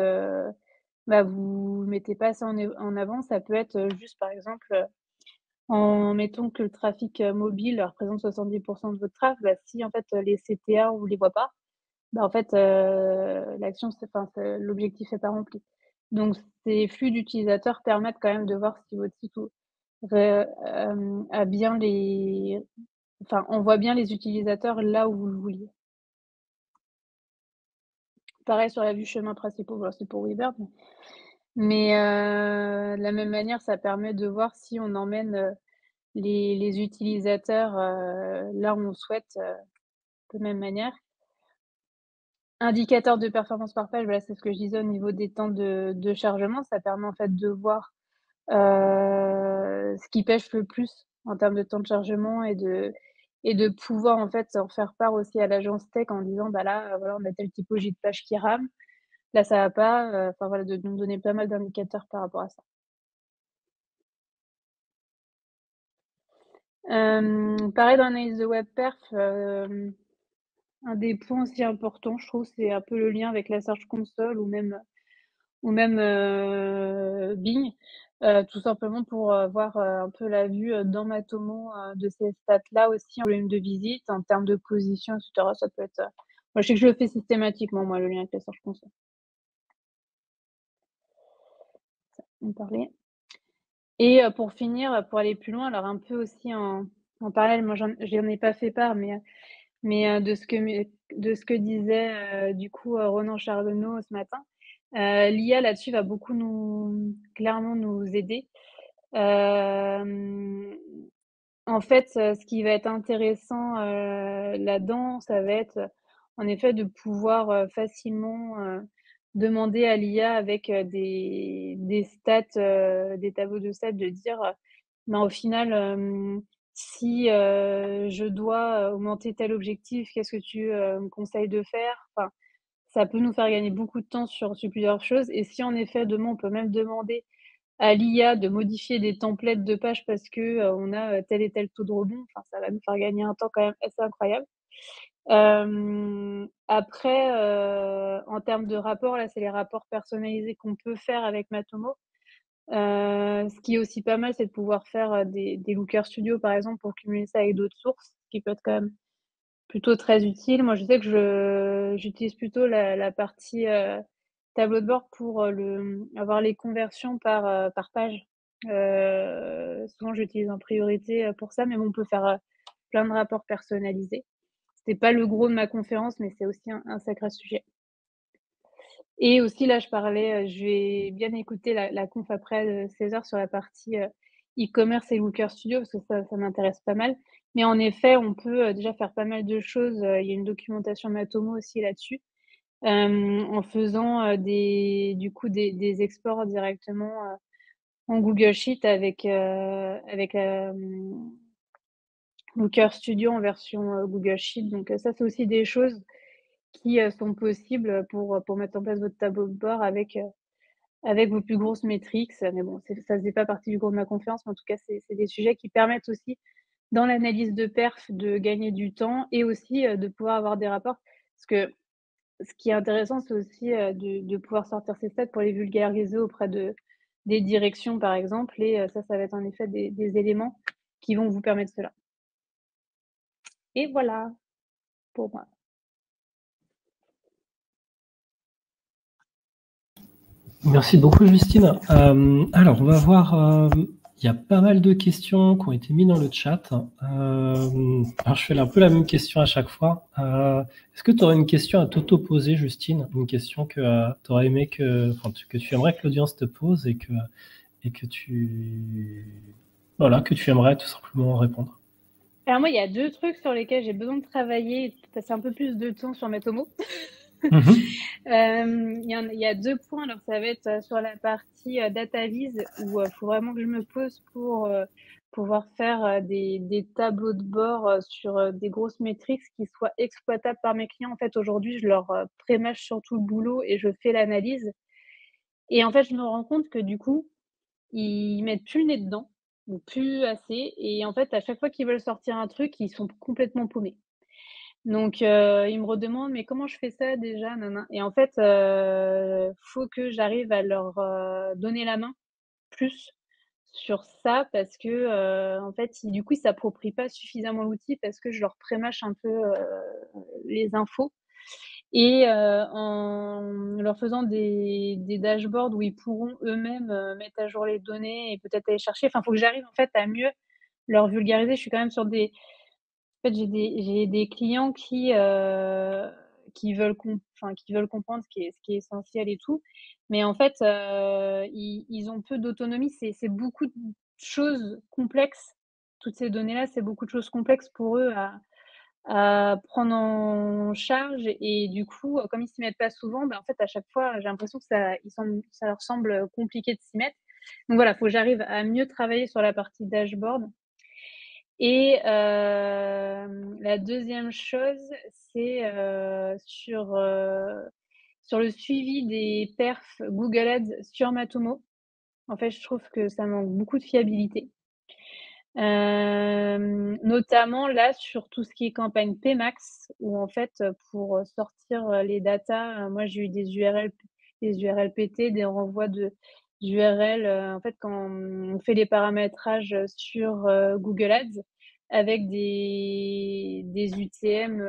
bah, vous le mettez pas assez en avant. Ça peut être, juste par exemple, en mettons que le trafic, mobile représente 70 de votre traf, bah, si en fait, les CTA on les voit pas, bah, en fait, l'action c'est enfin, c'est l'objectif est pas rempli. Donc ces flux d'utilisateurs permettent quand même de voir si votre site ou a bien les enfin, on voit bien les utilisateurs là où vous le vouliez. Pareil sur la vue chemin principaux, voilà, c'est pour Weber, mais de la même manière, ça permet de voir si on emmène, les utilisateurs, là où on souhaite, de même manière. Indicateur de performance par page, voilà, c'est ce que je disais au niveau des temps de chargement. Ça permet en fait de voir, ce qui pèche le plus en termes de temps de chargement et de pouvoir en fait en faire part aussi à l'agence tech en disant: «Bah là, voilà, on a telle typologie de page qui rame, là ça va pas», enfin voilà, de nous donner pas mal d'indicateurs par rapport à ça. Pareil dans l'analyse de web perf, un des points aussi importants, je trouve, c'est un peu le lien avec la Search Console ou même, Bing, tout simplement pour, voir, un peu la vue, dans Matomo, de ces stats-là aussi en volume de visite, en termes de position et cetera. Ça peut être, moi je sais que je le fais systématiquement moi, le lien avec la Search Console. On parlait et pour finir, pour aller plus loin, alors un peu aussi en parallèle, moi j'en ai pas fait part, mais de ce que disait, du coup, Ronan Charbonneau ce matin, l'IA là-dessus va beaucoup nous clairement nous aider. Hem, En fait, ce qui va être intéressant, là-dedans, ça va être, en effet, de pouvoir, facilement, demander à l'IA avec, des stats, des tableaux de stats, de dire, ben, au final, si, je dois, augmenter tel objectif, qu'est-ce que tu, me conseilles de faire? Enfin, ça peut nous faire gagner beaucoup de temps sur plusieurs choses et si en effet, demain, on peut même demander à l'IA de modifier des templates de pages parce que, on a, tel et tel taux de rebond, enfin ça va nous faire gagner un temps quand même assez incroyable. Après, en termes de rapports, là, c'est les rapports personnalisés qu'on peut faire avec Matomo. Ce qui est aussi pas mal, c'est de pouvoir faire des Looker Studio, par exemple, pour cumuler ça avec d'autres sources, ce qui peut être quand même plutôt très utile. Moi, je sais que j'utilise plutôt la partie tableau de bord pour avoir les conversions par page. Souvent, j'utilise en priorité pour ça, mais bon, on peut faire plein de rapports personnalisés. C'était pas le gros de ma conférence, mais c'est aussi un sacré sujet. Et aussi, là, je parlais, je vais bien écouter la conf après 16h sur la partie e-commerce et Looker Studio parce que ça m'intéresse pas mal. Mais en effet, on peut déjà faire pas mal de choses. Il y a une documentation Matomo aussi là-dessus, en faisant du coup des exports directement en Google Sheet avec Looker Studio en version Google Sheet. Donc ça, c'est aussi des choses qui sont possibles pour mettre en place votre tableau de bord avec vos plus grosses métriques. Mais bon, ça faisait pas partie du gros de ma conférence, mais en tout cas, c'est des sujets qui permettent aussi, dans l'analyse de perf, de gagner du temps et aussi de pouvoir avoir des rapports. Parce que ce qui est intéressant, c'est aussi de pouvoir sortir ces stats pour les vulgariser auprès des directions, par exemple. Et ça va être en effet des éléments qui vont vous permettre cela. Et voilà pour moi. Merci beaucoup, Justine. Alors, on va voir. Il y a pas mal de questions qui ont été mises dans le chat. Alors, je fais un peu la même question à chaque fois. Est-ce que tu aurais une question à t'auto-poser, Justine? Une question que tu aurais aimé que tu aimerais que l'audience te pose et que tu aimerais tout simplement répondre. Alors moi, il y a 2 trucs sur lesquels j'ai besoin de travailler et de passer un peu plus de temps sur Matomo. Il y a 2 points. Alors ça va être sur la partie data vise où faut vraiment que je me pose pour pouvoir faire des tableaux de bord sur des grosses métriques qui soient exploitables par mes clients. En fait, aujourd'hui, je leur prémâche surtout le boulot et je fais l'analyse. Et en fait, je me rends compte que du coup, ils mettent plus le nez dedans ou plus assez. Et en fait, à chaque fois qu'ils veulent sortir un truc, ils sont complètement paumés. Donc ils me redemandent: «Mais comment je fais ça déjà? Nin et en fait, faut que j'arrive à leur donner la main plus sur ça parce que, en fait, du coup, ils s'approprient pas suffisamment l'outil parce que je leur prémâche un peu les infos et en leur faisant des dashboards où ils pourront eux-mêmes mettre à jour les données et peut-être aller chercher. Enfin, faut que j'arrive en fait à mieux leur vulgariser. Je suis quand même sur des en fait, j'ai des clients qui veulent qui veulent comprendre ce qui est essentiel et tout. Mais en fait, ils ont peu d'autonomie. C'est beaucoup de choses complexes. Toutes ces données-là, c'est beaucoup de choses complexes pour eux à prendre en charge et du coup, comme ils s'y mettent pas souvent, en fait, à chaque fois, j'ai l'impression que ça leur semble compliqué de s'y mettre. Donc voilà, faut que j'arrive à mieux travailler sur la partie dashboard et la deuxième chose, c'est sur le suivi des perfs Google Ads sur Matomo. En fait, je trouve que ça manque beaucoup de fiabilité. Notamment là, sur tout ce qui est campagne PMax où en fait, pour sortir les datas, moi j'ai eu des URL pétées, des renvois d'URL, en fait, quand on fait les paramétrages sur Google Ads avec des UTM,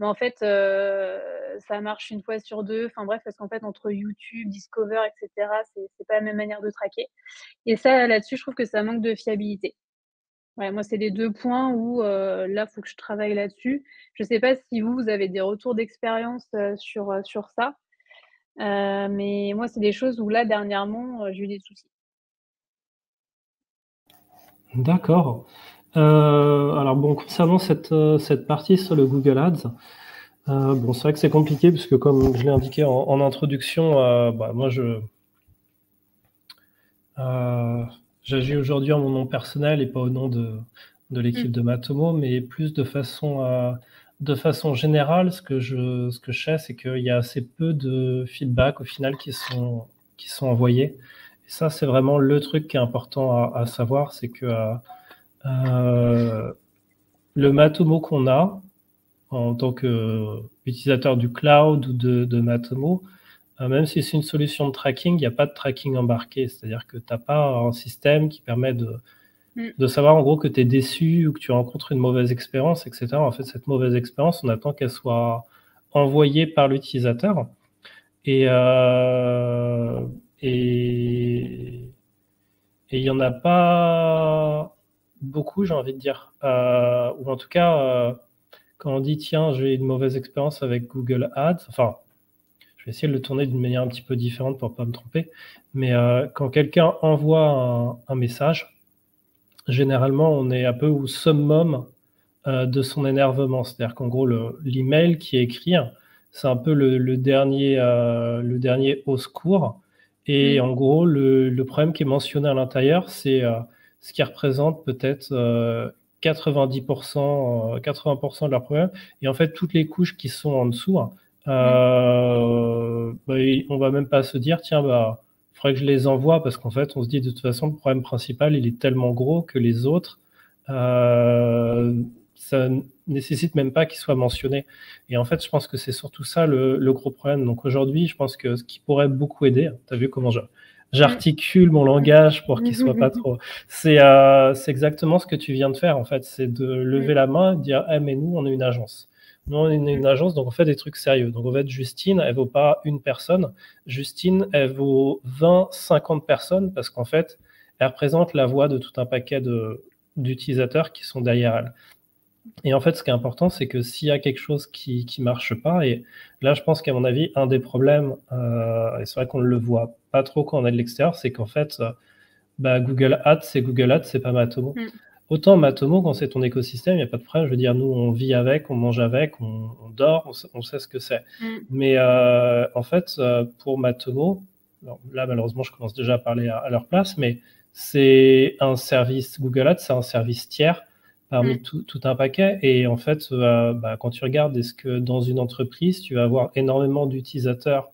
mais en fait, ça marche une fois sur deux. Enfin bref, parce qu'en fait, entre YouTube, Discover, et cetera, c'est pas la même manière de traquer et ça, là-dessus, je trouve que ça manque de fiabilité. Ouais, moi, c'est les 2 points où, là, faut que je travaille là-dessus. Je sais pas si vous avez des retours d'expérience, sur ça, mais moi, c'est des choses où là, dernièrement, j'ai eu des soucis. D'accord. Alors bon, concernant cette partie sur le Google Ads, bon, c'est vrai que c'est compliqué puisque comme je l'ai indiqué en introduction, moi j'agis aujourd'hui en mon nom personnel et pas au nom de l'équipe de Matomo, mais plus de façon générale, ce que je sais, c'est qu'il y a assez peu de feedback au final qui sont envoyés. Et ça, c'est vraiment le truc qui est important à savoir, c'est que le Matomo qu'on a en tant qu'utilisateur du cloud ou de Matomo, Même si c'est une solution de tracking, il n'y a pas de tracking embarqué. C'est-à-dire que tu n'as pas un système qui permet de savoir en gros que tu es déçu ou que tu rencontres une mauvaise expérience, etc. En fait, cette mauvaise expérience, on attend qu'elle soit envoyée par l'utilisateur. Et il n'y en a pas beaucoup, j'ai envie de dire. Ou en tout cas, quand on dit, tiens, j'ai une mauvaise expérience avec Google Ads, enfin, je vais essayer de le tourner d'une manière un petit peu différente pour ne pas me tromper, mais quand quelqu'un envoie un message, généralement, on est un peu au summum de son énervement. C'est-à-dire qu'en gros, l'email qui est écrit, c'est un peu le dernier au secours. Et en gros, le problème qui est mentionné à l'intérieur, c'est ce qui représente peut-être 90%, 80% de leur problème. Et en fait, toutes les couches qui sont en dessous, bah, on va même pas se dire, tiens, bah, il faudrait que je les envoie parce qu'en fait, on se dit de toute façon, le problème principal, il est tellement gros que les autres, ça nécessite même pas qu'ils soient mentionnés. Et en fait, je pense que c'est surtout ça le gros problème. Donc aujourd'hui, je pense que ce qui pourrait beaucoup aider, tu as vu comment j'articule mon langage pour qu'il soit pas trop. C'est exactement ce que tu viens de faire en fait, c'est de lever la main et de dire, eh, mais nous, on est une agence. Nous, on est une agence, donc on fait des trucs sérieux. Donc en fait, Justine, elle vaut pas une personne. Justine, elle vaut 20, 50 personnes parce qu'en fait, elle représente la voix de tout un paquet d'utilisateurs qui sont derrière elle. Et en fait, ce qui est important, c'est que s'il y a quelque chose qui marche pas, et là, je pense qu'à mon avis, un des problèmes, et c'est vrai qu'on ne le voit pas trop quand on est de l'extérieur, c'est qu'en fait, bah, Google Ads, c'est pas Matomo. Autant Matomo, quand c'est ton écosystème, il n'y a pas de problème. Je veux dire, nous, on vit avec, on mange avec, on dort, on sait ce que c'est. Mais en fait, pour Matomo, là, malheureusement, je commence déjà à parler à leur place, mais c'est un service, Google Ads, c'est un service tiers parmi tout un paquet. Et en fait, bah, quand tu regardes, est-ce que dans une entreprise, tu vas avoir énormément d'utilisateurs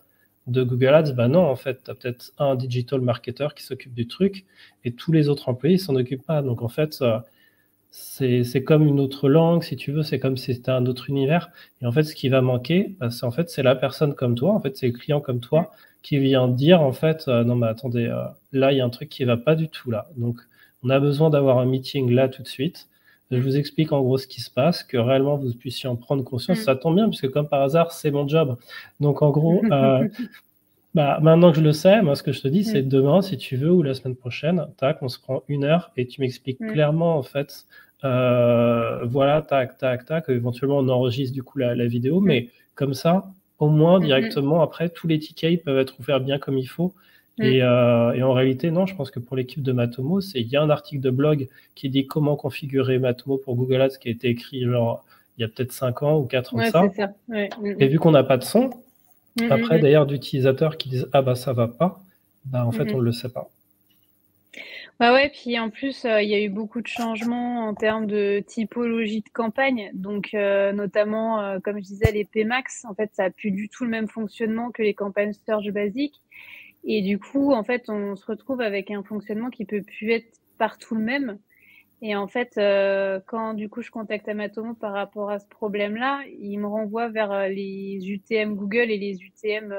de Google Ads? Bah non, en fait, tu as peut-être un digital marketer qui s'occupe du truc et tous les autres employés s'en occupent pas. Donc en fait, c'est comme une autre langue, si tu veux, c'est comme si c'était un autre univers. Et en fait, ce qui va manquer, bah, c'est la personne comme toi, en fait, c'est le client comme toi qui vient dire, en fait, non mais attendez, là, il y a un truc qui va pas du tout là. Donc, on a besoin d'avoir un meeting là tout de suite. Je vous explique en gros ce qui se passe, que réellement vous puissiez en prendre conscience. Ça tombe bien, puisque comme par hasard, c'est mon job. Donc en gros, bah, maintenant que je le sais, moi, ce que je te dis, c'est demain, si tu veux, ou la semaine prochaine, tac, on se prend 1 heure et tu m'expliques clairement, en fait, voilà, tac, tac, tac, éventuellement, on enregistre du coup la vidéo, mais comme ça, au moins, directement, après, tous les tickets ils peuvent être ouverts bien comme il faut. Et en réalité, non, je pense que pour l'équipe de Matomo, il y a un article de blog qui dit comment configurer Matomo pour Google Ads qui a été écrit, genre, il y a peut-être 5 ans ou 4 ans de ça. C'est ça. Et vu qu'on n'a pas de son, après, d'ailleurs, d'utilisateurs qui disent ah bah ça va pas, bah en fait on le sait pas. Bah ouais, puis en plus, il y a eu beaucoup de changements en termes de typologie de campagne. Donc, notamment, comme je disais, les PMax, en fait, ça a plus du tout le même fonctionnement que les campagnes search basiques. Et du coup, en fait, on se retrouve avec un fonctionnement qui peut plus être partout le même. Et en fait, quand du coup je contacte Amatomo par rapport à ce problème-là, il me renvoie vers les UTM Google et les UTM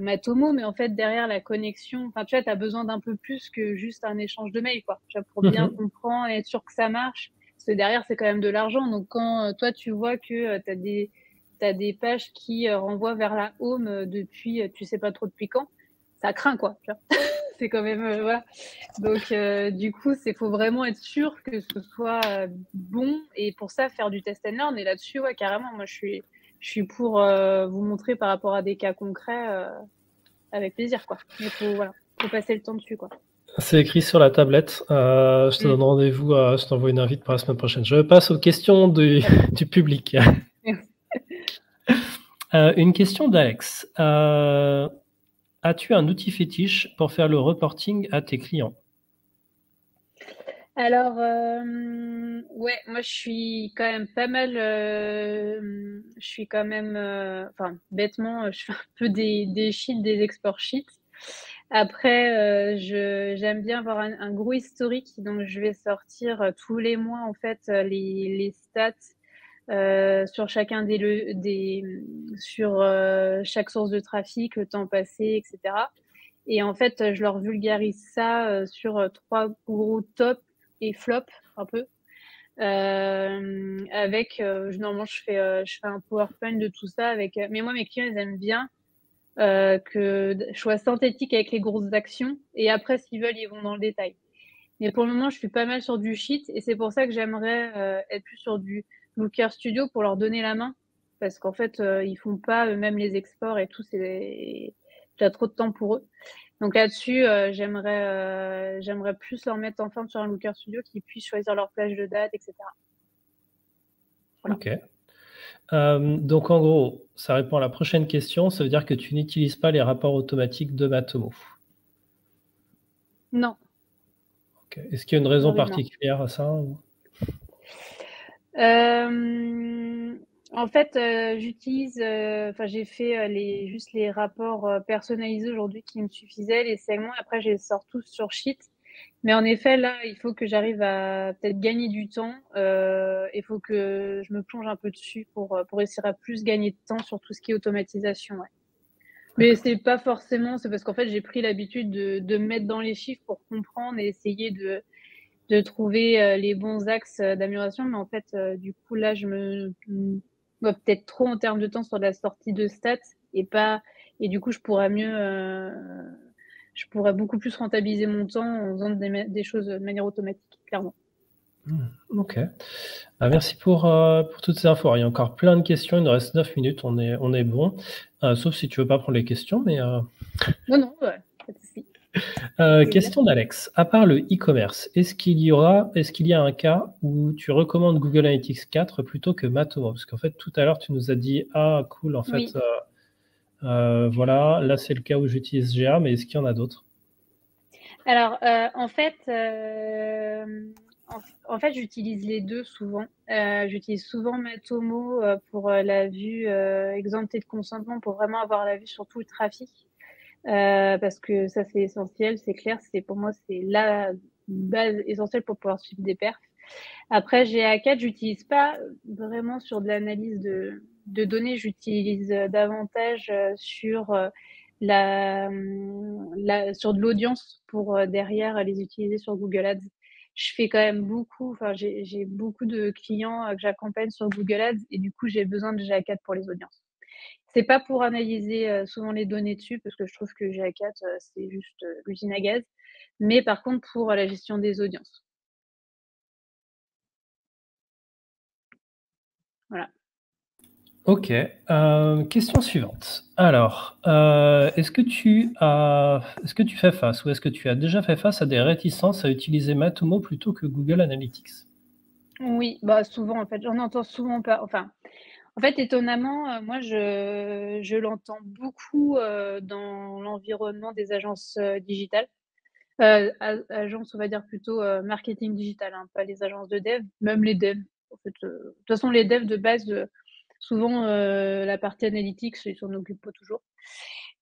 Matomo, mais en fait derrière la connexion, enfin tu vois, tu as besoin d'un peu plus que juste un échange de mails, quoi, tu vois, pour bien comprendre et être sûr que ça marche. Parce que derrière, c'est quand même de l'argent. Donc quand toi tu vois que t'as des pages qui renvoient vers la home depuis tu sais pas trop depuis quand, ça craint, quoi, tu vois. C'est quand même voilà. Donc du coup, faut vraiment être sûr que ce soit bon, et pour ça faire du test and learn. Et là-dessus, ouais, carrément, moi je suis pour vous montrer par rapport à des cas concrets avec plaisir, quoi. Mais faut passer le temps dessus, quoi. C'est écrit sur la tablette. Je te donne rendez-vous, je t'envoie une invite pour la semaine prochaine. Je passe aux questions du public. Une question d'Alex. As-tu un outil fétiche pour faire le reporting à tes clients? Alors, ouais, moi je suis quand même pas mal, je suis quand même, enfin, bêtement, je fais un peu des sheets, des export sheets. Après, j'aime bien avoir un gros historique, donc je vais sortir tous les mois en fait les stats sur chacun sur chaque source de trafic, le temps passé, etc. Et en fait, je leur vulgarise ça sur 3 gros tops et flops un peu. Normalement, je fais un PowerPoint de tout ça mais moi, mes clients, ils aiment bien que je sois synthétique avec les grosses actions. Et après, s'ils veulent, ils vont dans le détail. Mais pour le moment, je suis pas mal sur du sheet et c'est pour ça que j'aimerais être plus sur du Looker Studio pour leur donner la main. Parce qu'en fait, ils font pas eux-mêmes les exports et tout, c'est déjà trop de temps pour eux. Donc là-dessus, j'aimerais plus leur mettre en forme sur un Looker Studio qu'ils puissent choisir leur plage de date, etc. Voilà. Ok. Donc en gros, ça répond à la prochaine question. Ça veut dire que tu n'utilises pas les rapports automatiques de Matomo. Non. Ok. Est-ce qu'il y a une raison Oui, non. particulière à ça En fait, j'ai fait juste les rapports personnalisés aujourd'hui qui me suffisaient, les segments. Après, je les sors tous sur Sheet. Mais en effet, là, il faut que j'arrive à peut-être gagner du temps. Il faut que je me plonge un peu dessus pour réussir à plus gagner de temps sur tout ce qui est automatisation. Ouais. Mais c'est pas forcément, c'est parce qu'en fait, j'ai pris l'habitude de me mettre dans les chiffres pour comprendre et essayer de trouver les bons axes d'amélioration. Mais en fait, du coup, là, je me vois peut-être trop en termes de temps sur la sortie de stats et du coup, je pourrais beaucoup plus rentabiliser mon temps en faisant des choses de manière automatique, clairement. Ok. Merci pour toutes ces infos. Il y a encore plein de questions. Il nous reste 9 minutes. On est bon. Sauf si tu veux pas prendre les questions, mais. Non, ouais, pas de souci. Question d'Alex. À part le e-commerce, est-ce qu'il y a un cas où tu recommandes Google Analytics 4 plutôt que Matomo? Parce qu'en fait, tout à l'heure, tu nous as dit, ah, cool, en fait, Oui. voilà, là, c'est le cas où j'utilise GA, mais est-ce qu'il y en a d'autres? Alors, en fait, j'utilise les deux souvent. J'utilise souvent Matomo pour la vue exemptée de consentement pour vraiment avoir la vue sur tout le trafic. Parce que ça, c'est essentiel, c'est clair. Pour moi, c'est la base essentielle pour pouvoir suivre des perfs. Après, GA4, j'utilise pas vraiment sur de l'analyse de données. J'utilise davantage sur de l'audience pour derrière les utiliser sur Google Ads. Je fais quand même j'ai beaucoup de clients que j'accompagne sur Google Ads et du coup, j'ai besoin de GA4 pour les audiences. C'est pas pour analyser souvent les données dessus parce que je trouve que GA4, c'est juste l'usine à gaz. Mais par contre, pour la gestion des audiences. Voilà. Ok. Question suivante. Alors, est-ce que tu fais face ou est-ce que tu as déjà fait face à des réticences à utiliser Matomo plutôt que Google Analytics? Oui, bah souvent en fait, j'en entends souvent pas. Enfin, en fait, étonnamment, moi je l'entends beaucoup dans l'environnement des agences digitales. Agences, on va dire plutôt marketing digital, hein, pas les agences de dev, même les devs. En fait, de toute façon, les devs de base, souvent la partie analytics, ils s'en occupent pas toujours.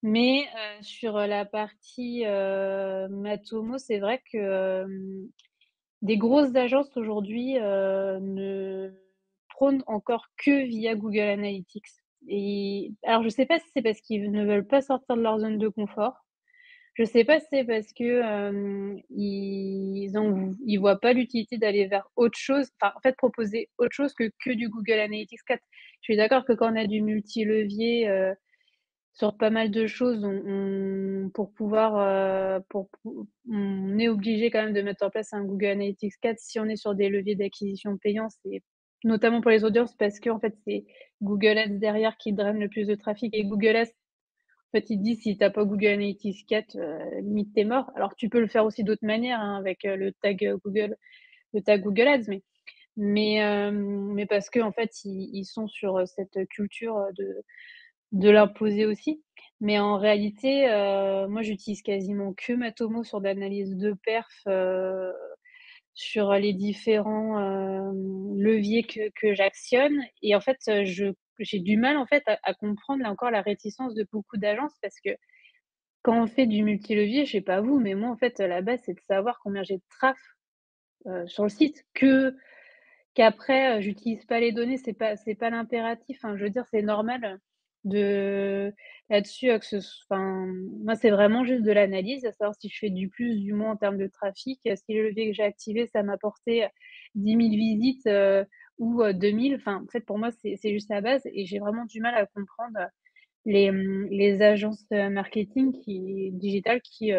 Mais sur la partie Matomo, c'est vrai que des grosses agences aujourd'hui ne prônent encore que via Google Analytics. Et alors, je sais pas si c'est parce qu'ils ne veulent pas sortir de leur zone de confort. Je sais pas si c'est parce que ils voient pas l'utilité d'aller vers autre chose. Enfin, en fait, proposer autre chose que du Google Analytics 4. Je suis d'accord que quand on a du multi-levier sur pas mal de choses, on est obligé quand même de mettre en place un Google Analytics 4 si on est sur des leviers d'acquisition payants, c'est notamment pour les audiences parce que en fait, c'est Google Ads derrière qui draine le plus de trafic et Google Ads, en fait, il dit si t'as pas Google Analytics 4, limite t'es mort. Alors tu peux le faire aussi d'autres manières hein, avec le tag Google Ads, mais parce que en fait ils sont sur cette culture de l'imposer aussi. Mais en réalité, moi, j'utilise quasiment que Matomo sur de l'analyse de perf, sur les différents, leviers que j'actionne et en fait, j'ai du mal, en fait, à comprendre, là encore, la réticence de beaucoup d'agences parce que quand on fait du multilevier, je sais pas vous, mais moi, en fait, la base, c'est de savoir combien j'ai de traf, sur le site, qu'après, j'utilise pas les données, c'est pas l'impératif. Enfin, je veux dire, c'est normal de là-dessus, que ce s enfin, moi, c'est vraiment juste de l'analyse, à savoir si je fais du plus, du moins en termes de trafic. Si le levier que j'ai activé, ça m'a apporté 10 000 visites, ou 2 000, enfin, en fait, pour moi, c'est juste la base et j'ai vraiment du mal à comprendre les agences, marketing digitales qui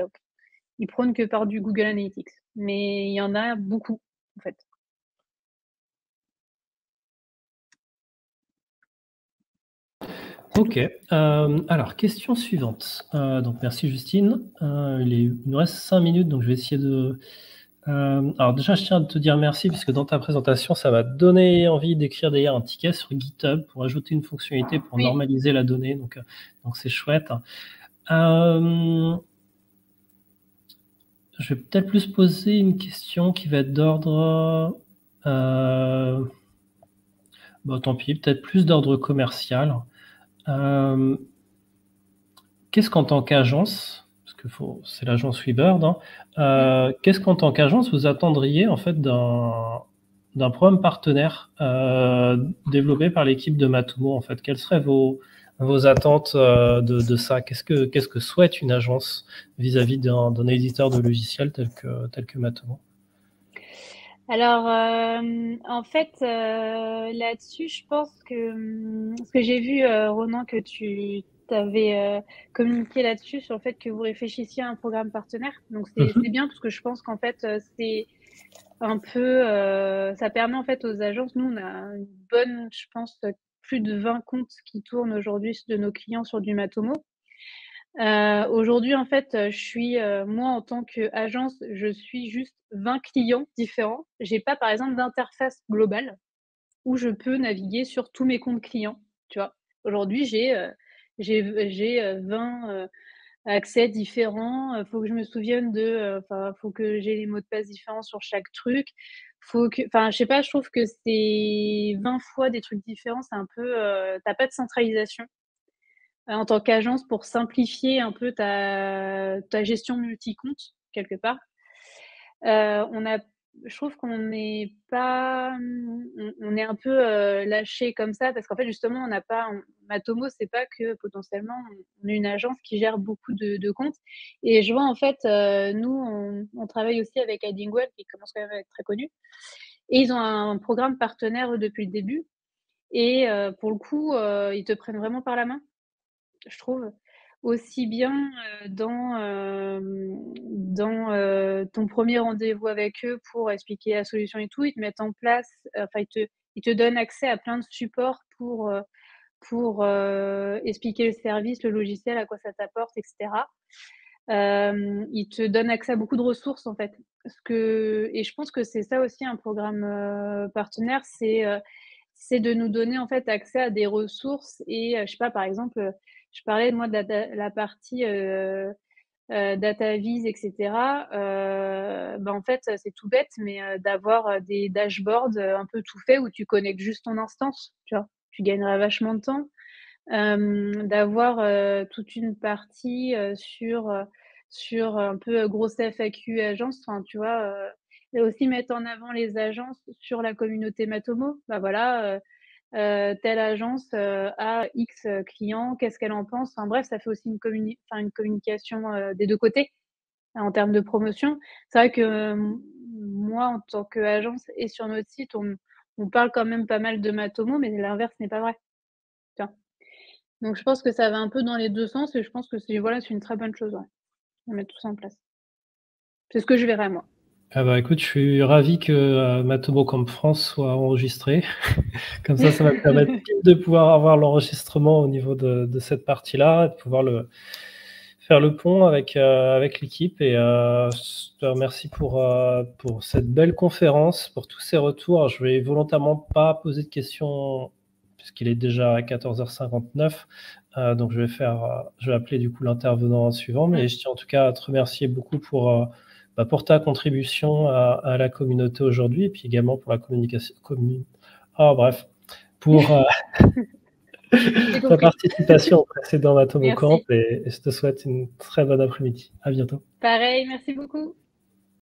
ils prônent que par du Google Analytics. Mais il y en a beaucoup, en fait. Ok. Alors, question suivante. Donc, merci Justine. Il nous reste 5 minutes, donc je vais essayer de... alors déjà, je tiens à te dire merci, puisque dans ta présentation, ça m'a donné envie d'écrire d'ailleurs un ticket sur GitHub pour ajouter une fonctionnalité pour Oui. normaliser la donnée, donc c'est chouette. Je vais peut-être plus poser une question qui va être d'ordre... bon, tant pis, peut-être plus d'ordre commercial. Qu'est-ce qu'en tant qu'agence, parce que c'est l'agence WeBird, hein, qu'est-ce qu'en tant qu'agence vous attendriez en fait d'un programme partenaire développé par l'équipe de Matomo en fait? Quelles seraient vos attentes de ça? Qu'est-ce que souhaite une agence vis-à-vis d'un éditeur de logiciels tel que Matomo? Alors, en fait, là-dessus, je pense que, ce que j'ai vu, Ronan, que tu avais communiqué là-dessus, sur le fait que vous réfléchissiez à un programme partenaire. Donc c'est bien parce que je pense qu'en fait, c'est un peu, ça permet en fait aux agences, nous, on a une bonne, je pense, plus de 20 comptes qui tournent aujourd'hui de nos clients sur du Matomo. Aujourd'hui, en fait, je suis, moi, en tant qu'agence, je suis juste 20 clients différents. J'ai pas, par exemple, d'interface globale où je peux naviguer sur tous mes comptes clients, tu vois? Aujourd'hui, j'ai 20, accès différents, faut que je me souvienne enfin, faut que j'ai les mots de passe différents sur chaque truc. Faut que enfin, je sais pas, je trouve que c'est 20 fois des trucs différents, c'est un peu, tu pas de centralisation en tant qu'agence pour simplifier un peu ta gestion multi-compte quelque part. On a je trouve qu'on n'est pas, on est un peu, lâchés comme ça parce qu'en fait justement on n'a pas Matomo, c'est pas que potentiellement on est une agence qui gère beaucoup de comptes et je vois en fait, nous on travaille aussi avec Addingwell qui commence quand même à être très connu et ils ont un programme partenaire eux depuis le début et pour le coup, ils te prennent vraiment par la main je trouve. Aussi bien, ton premier rendez-vous avec eux pour expliquer la solution et tout, ils te mettent en place, enfin ils te donnent accès à plein de supports pour expliquer le service, le logiciel, à quoi ça t'apporte et cetera. Ils te donnent accès à beaucoup de ressources en fait. Et je pense que c'est ça aussi un programme, partenaire, c'est de nous donner en fait accès à des ressources et je sais pas, par exemple, je parlais moi de la partie, data viz et cetera, bah, en fait, c'est tout bête, mais d'avoir, des dashboards, un peu tout faits où tu connectes juste ton instance, tu vois? Tu gagnerais vachement de temps. D'avoir, toute une partie, sur un peu, grosse FAQ agence, enfin, tu vois? Et aussi mettre en avant les agences sur la communauté Matomo. Bah, voilà, telle agence, a X, clients, qu'est-ce qu'elle en pense? Enfin bref, ça fait aussi une communication, des 2 côtés, en termes de promotion. C'est vrai que, moi, en tant qu'agence et sur notre site, on parle quand même pas mal de Matomo, mais l'inverse n'est pas vrai, tu vois? Donc je pense que ça va un peu dans les 2 sens et je pense que c'est une très bonne chose, ouais, de mettre tout ça en place. C'est ce que je verrais moi. Ah bah écoute, je suis ravi que Matomo Camp France soit enregistré. Comme ça va me permettre de pouvoir avoir l'enregistrement au niveau de cette partie-là, et de pouvoir faire le pont avec l'équipe. Et je te remercie pour cette belle conférence, pour tous ces retours. Je vais volontairement pas poser de questions puisqu'il est déjà à 14h59. Donc je vais appeler du coup l'intervenant suivant. Mais je tiens en tout cas à te remercier beaucoup pour ta contribution à la communauté aujourd'hui, et puis également pour la communication. Bref, pour J'ai ta compris. participation au précédent Atomo Camp, Merci. et je te souhaite une très bonne après-midi. À bientôt. Pareil, merci beaucoup.